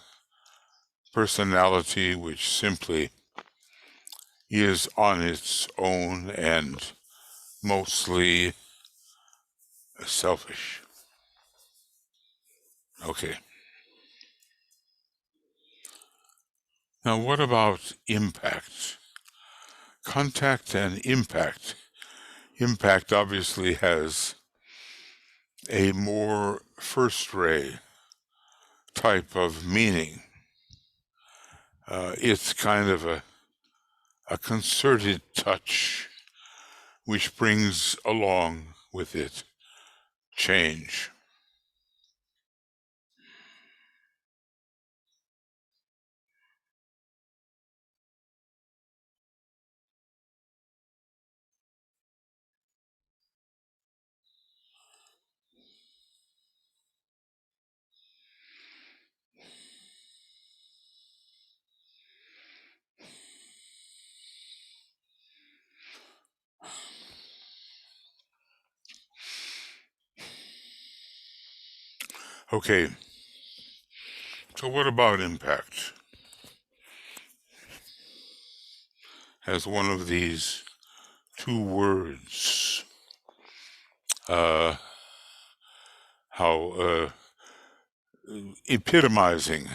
personality which simply is on its own and mostly selfish. Okay. Now, what about impact? Contact and impact. Impact obviously has a more first ray type of meaning. It's kind of a concerted touch which brings along with it change. Okay, so what about impact? As one of these two words, how epitomizing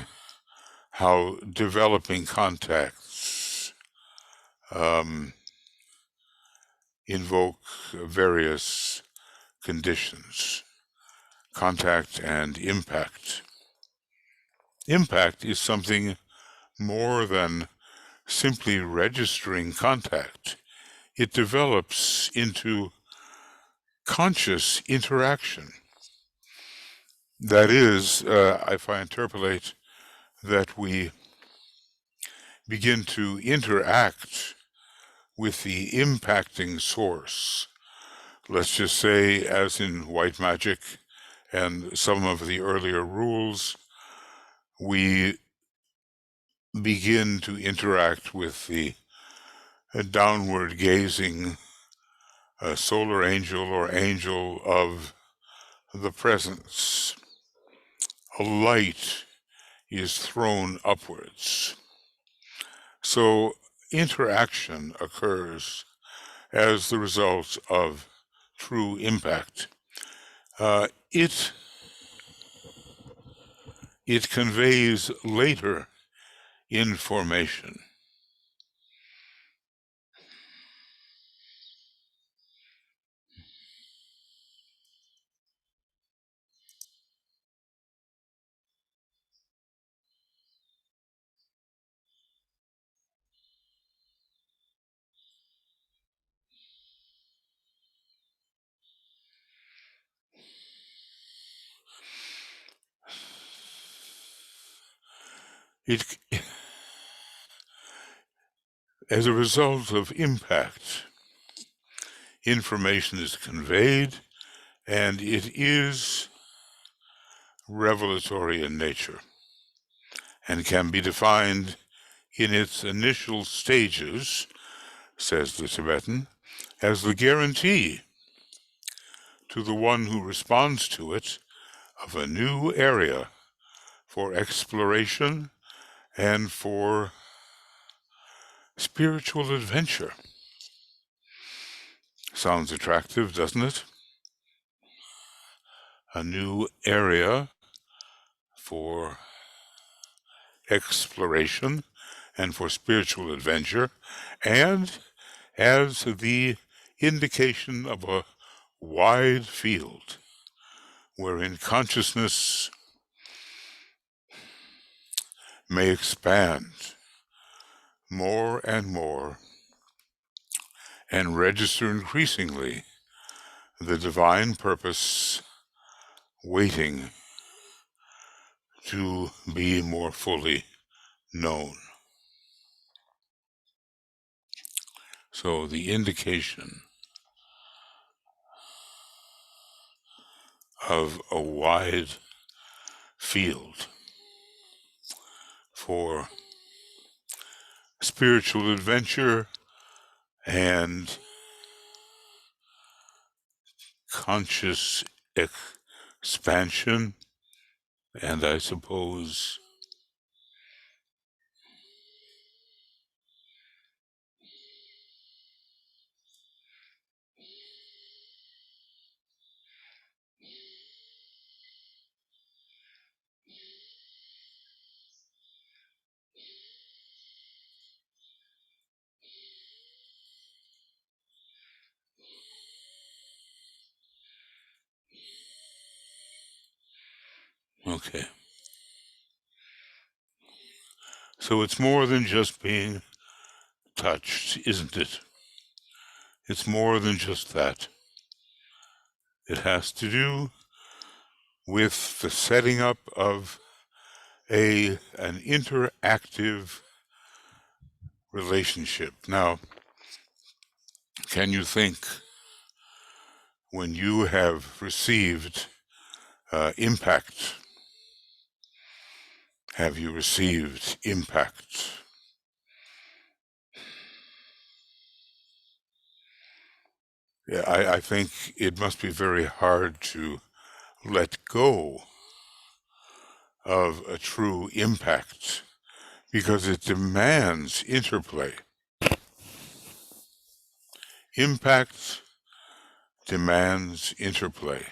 how developing contacts invoke various conditions. Contact and impact. Impact is something more than simply registering contact. It develops into conscious interaction. That is, if I interpolate, that we begin to interact with the impacting source. Let's just say, as in white magic and some of the earlier rules, we begin to interact with the downward gazing solar angel or angel of the presence. A light is thrown upwards. So interaction occurs as the result of true impact, it conveys later information. It, as a result of impact, information is conveyed, and it is revelatory in nature and can be defined in its initial stages, says the Tibetan, as the guarantee to the one who responds to it of a new area for exploration and for spiritual adventure. Sounds attractive, doesn't it? A new area for exploration and for spiritual adventure, and as the indication of a wide field wherein consciousness may expand more and more and register increasingly the divine purpose waiting to be more fully known. So the indication of a wide field for spiritual adventure and conscious expansion, and I suppose okay. So it's more than just being touched, isn't it? It's more than just that. It has to do with the setting up of an interactive relationship. Now, can you think, when you have received impact, have you received impact? Yeah, I think it must be very hard to let go of a true impact because it demands interplay. Impact demands interplay.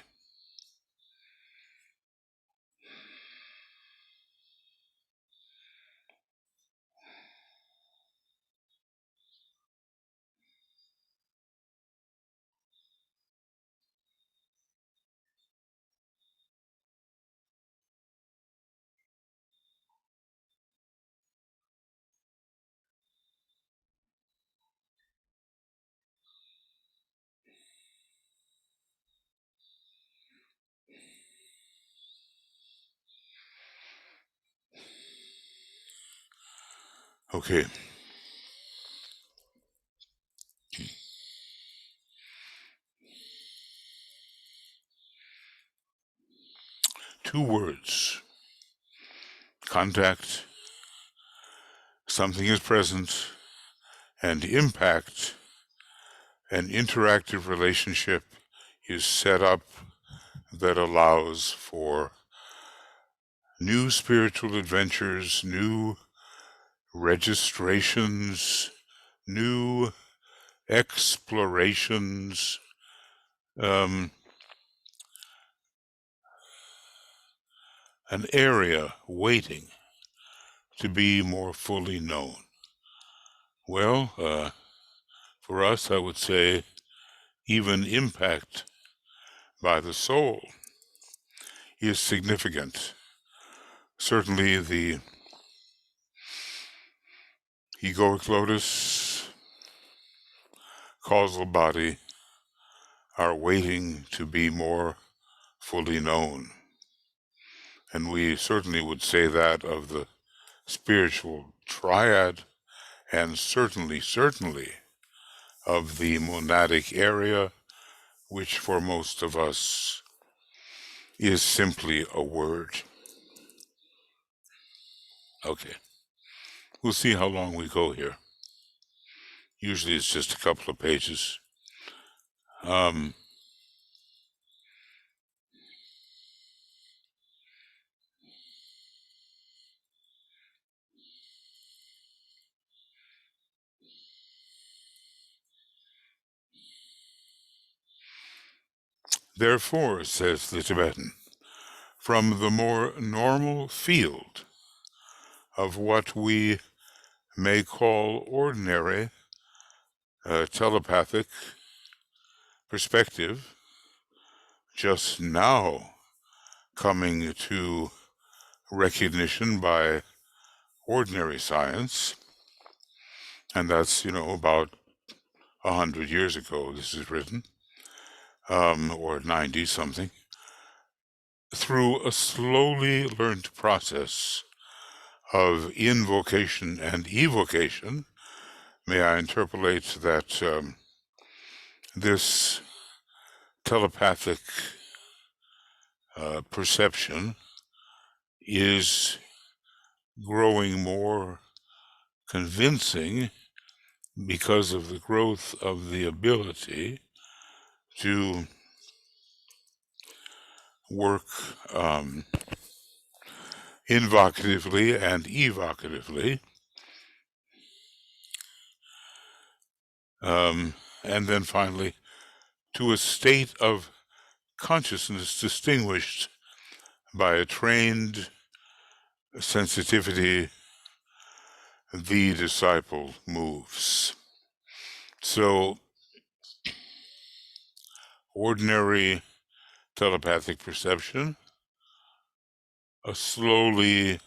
Okay. Two words. Contact, something is present, and impact, an interactive relationship is set up that allows for new spiritual adventures, new registrations, new explorations, an area waiting to be more fully known? Well, for us, I would say even impact by the soul is significant. Certainly the egoic lotus, causal body are waiting to be more fully known. And we certainly would say that of the spiritual triad, and certainly of the monadic area, which for most of us is simply a word. Okay, we'll see how long we go here. Usually it's just a couple of pages. Therefore, says the Tibetan, from the more normal field of what we may call ordinary telepathic perspective, just now coming to recognition by ordinary science, and that's, about 100 years ago this is written, or 90 something, through a slowly learned process of invocation and evocation. May I interpolate that this telepathic perception is growing more convincing because of the growth of the ability to work invocatively and evocatively, and then finally to a state of consciousness distinguished by a trained sensitivity. The disciple moves. So ordinary telepathic perception, a slowly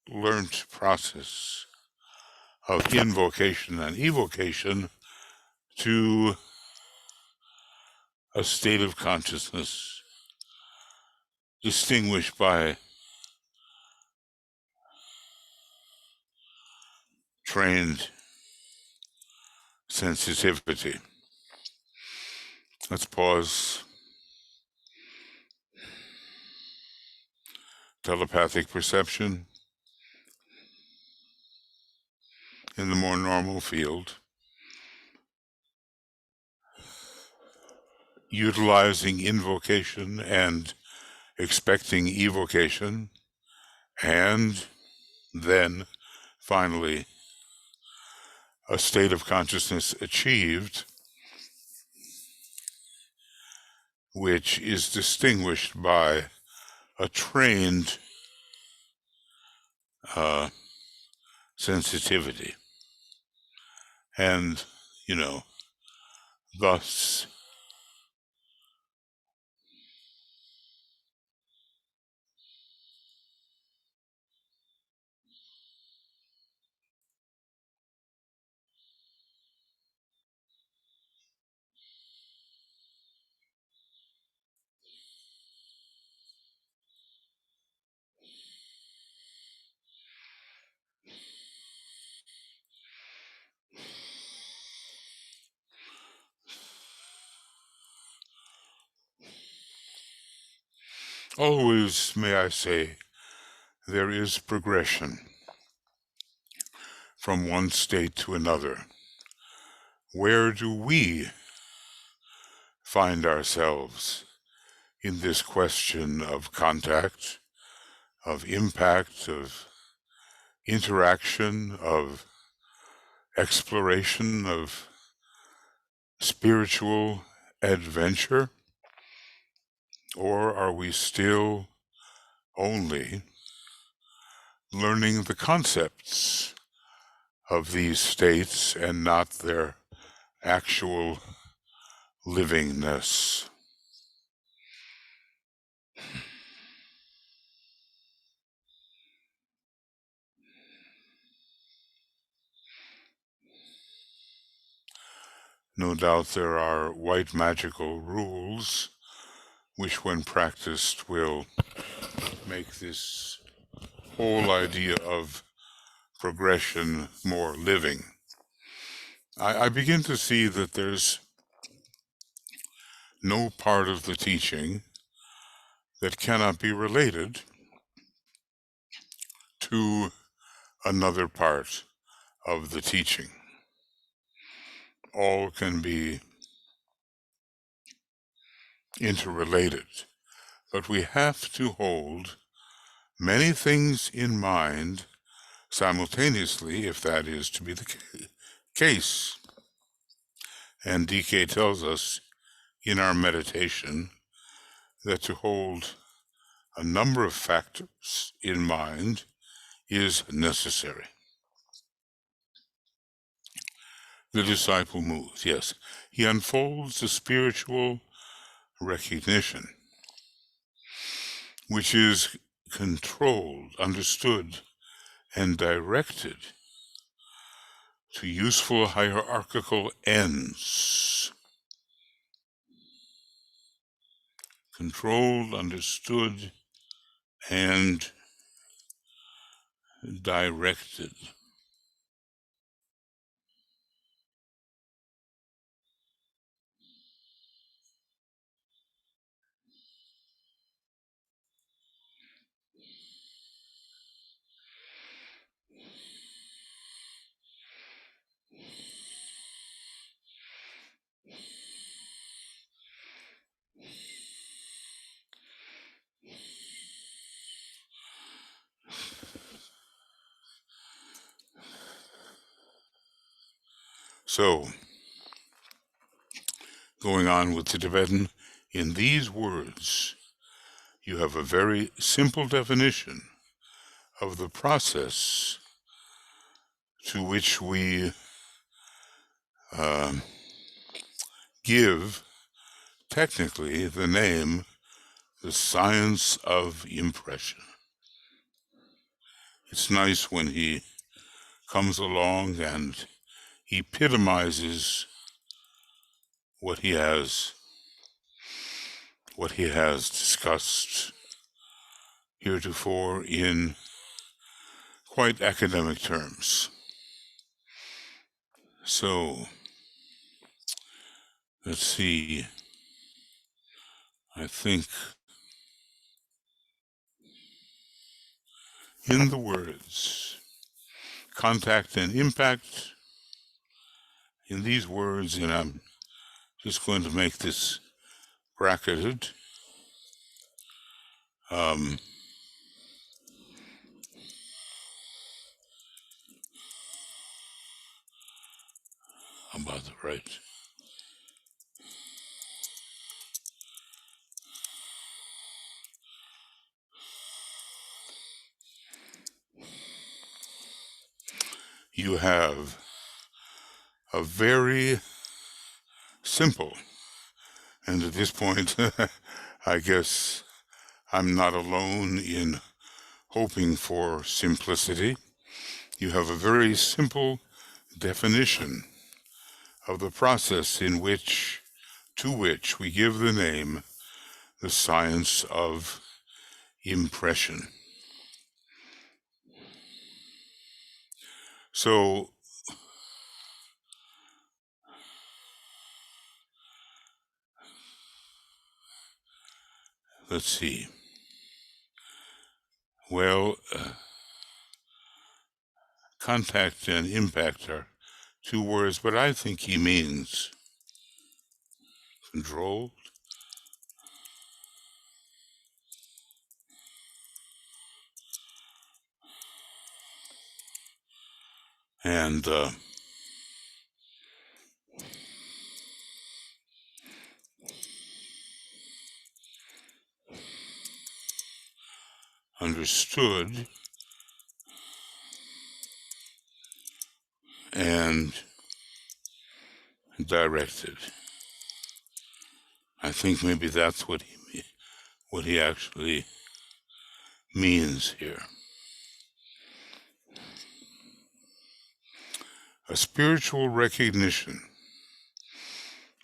learnt process of invocation and evocation to a state of consciousness distinguished by trained sensitivity. Let's pause. Telepathic perception in the more normal field, utilizing invocation and expecting evocation, and then finally a state of consciousness achieved which is distinguished by a trained sensitivity. And, thus always, may I say, there is progression from one state to another. Where do we find ourselves in this question of contact, of impact, of interaction, of exploration of spiritual adventure? Or are we still only learning the concepts of these states and not their actual livingness? No doubt there are white magical rules which, when practiced, will make this whole idea of progression more living. I begin to see that there's no part of the teaching that cannot be related to another part of the teaching. All can be interrelated, but we have to hold many things in mind simultaneously, if that is to be the case. And DK tells us in our meditation that to hold a number of factors in mind is necessary. The disciple moves, yes. He unfolds the spiritual recognition, which is controlled, understood, and directed to useful hierarchical ends. Controlled, understood, and directed. So, going on with the Tibetan, in these words, you have a very simple definition of the process to which we give, technically, the name, the science of impression. It's nice when he comes along and epitomizes what he has discussed heretofore in quite academic terms. So, let's see. I think in the words contact and impact, in these words, and I'm just going to make this bracketed. I'm about to write. You have a very simple, and at this point, I guess I'm not alone in hoping for simplicity. You have a very simple definition of the process to which we give the name, the science of impression. So, let's see. Well, contact and impact are two words, but I think he means controlled, and understood and directed. I think maybe that's what he actually means here. A spiritual recognition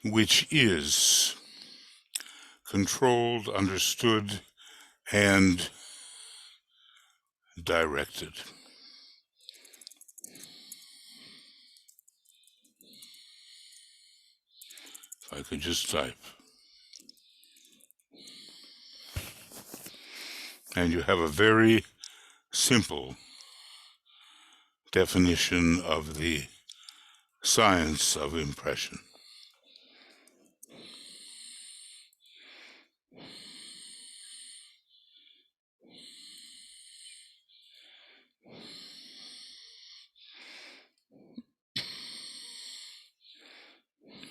which is controlled, understood, and directed. If I could just type. And you have a very simple definition of the science of impression.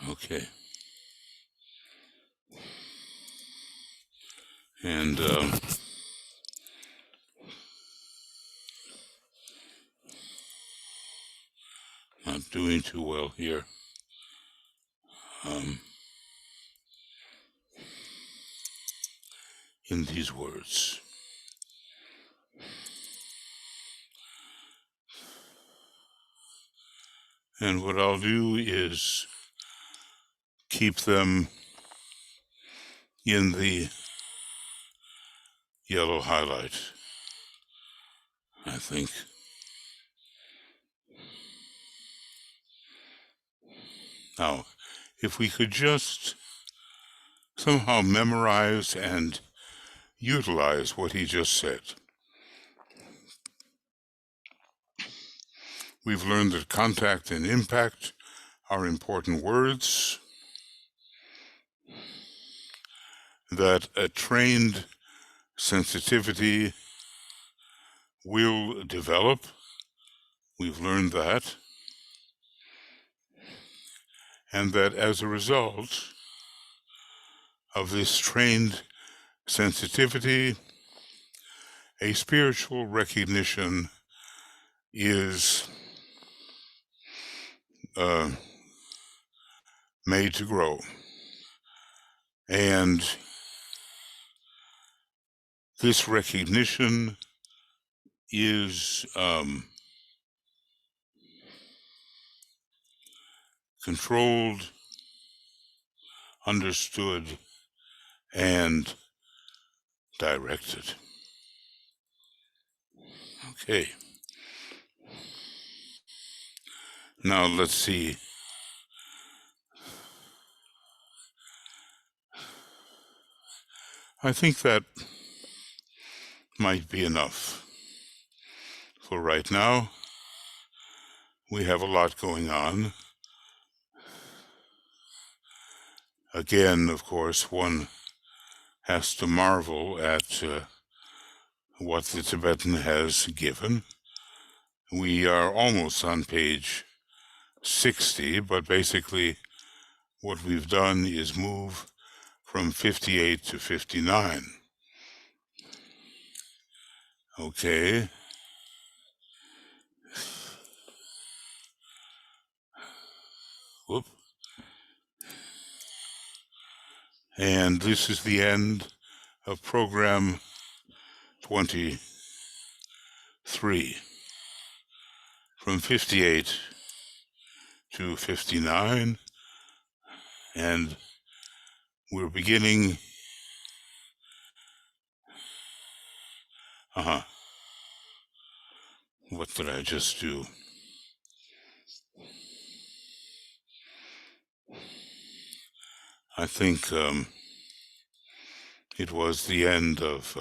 Okay. And not doing too well here. In these words. And what I'll do is keep them in the yellow highlight, I think. Now, if we could just somehow memorize and utilize what he just said. We've learned that contact and impact are important words, that a trained sensitivity will develop. We've learned that. And that as a result of this trained sensitivity, a spiritual recognition is made to grow. And this recognition is controlled, understood, and directed. Okay. Now let's see. I think that might be enough for right now. We have a lot going on. Again, of course, one has to marvel at what the Tibetan has given. We are almost on page 60, but basically what we've done is move from 58 to 59. Okay. Whoop. And this is the end of program 23. From 58 to 59. And we're beginning. What did I just do? I think it was the end of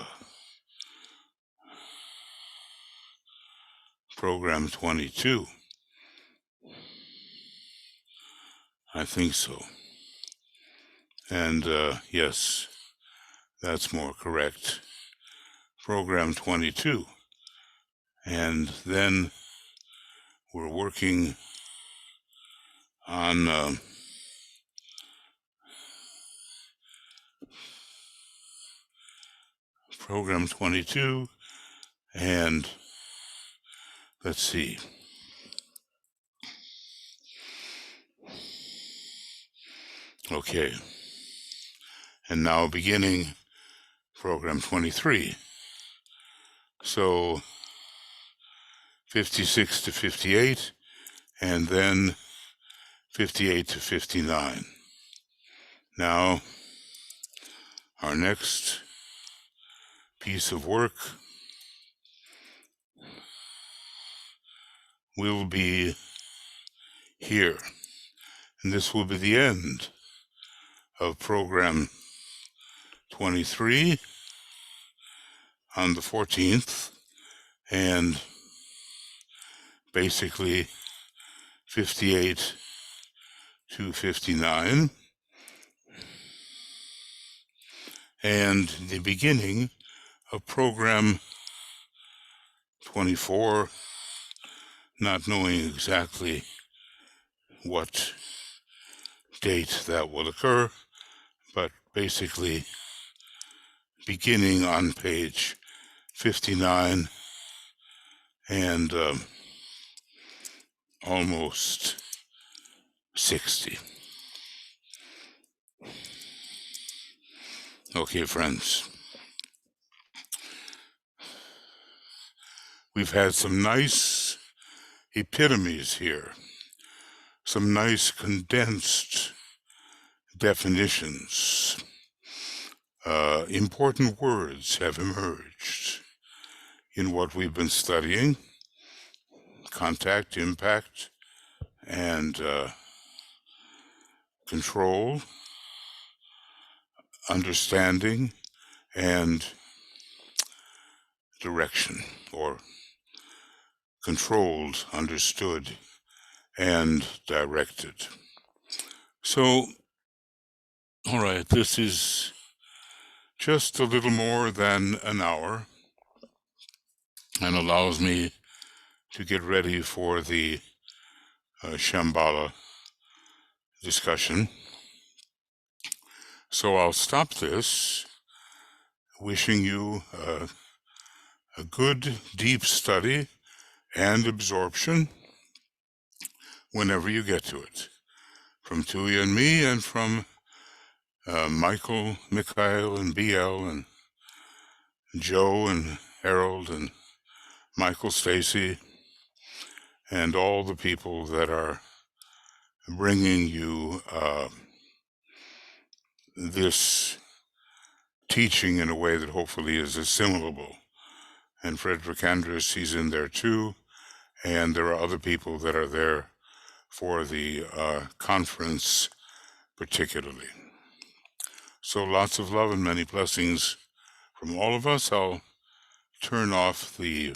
program 22. I think so. And yes, that's more correct. Program 22. And then we're working on program 22, And let's see. Okay. And now beginning program 23. So 56 to 58, and then 58 to 59. Now, our next piece of work will be here. And this will be the end of program 23 on the 14th, and basically 58 to 59, and the beginning of program 24, not knowing exactly what date that will occur, but basically beginning on page 59 and almost 60. Okay, friends. We've had some nice epitomes here, some nice condensed definitions. Important words have emerged in what we've been studying: contact, impact, and control, understanding, and direction, or controlled, understood, and directed. So, all right, this is just a little more than an hour and allows me to get ready for the Shambhala discussion. So I'll stop this, wishing you a good, deep study and absorption whenever you get to it. From Tuya and me, and from Michael, Mikhail, and BL, and Joe, and Harold, and Michael, Stacy, and all the people that are bringing you this teaching in a way that hopefully is assimilable. And Frederick Andrus, he's in there too, and there are other people that are there for the conference particularly. So lots of love and many blessings from all of us. I'll turn off the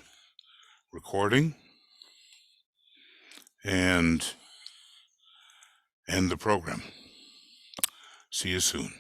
recording and end the program. See you soon.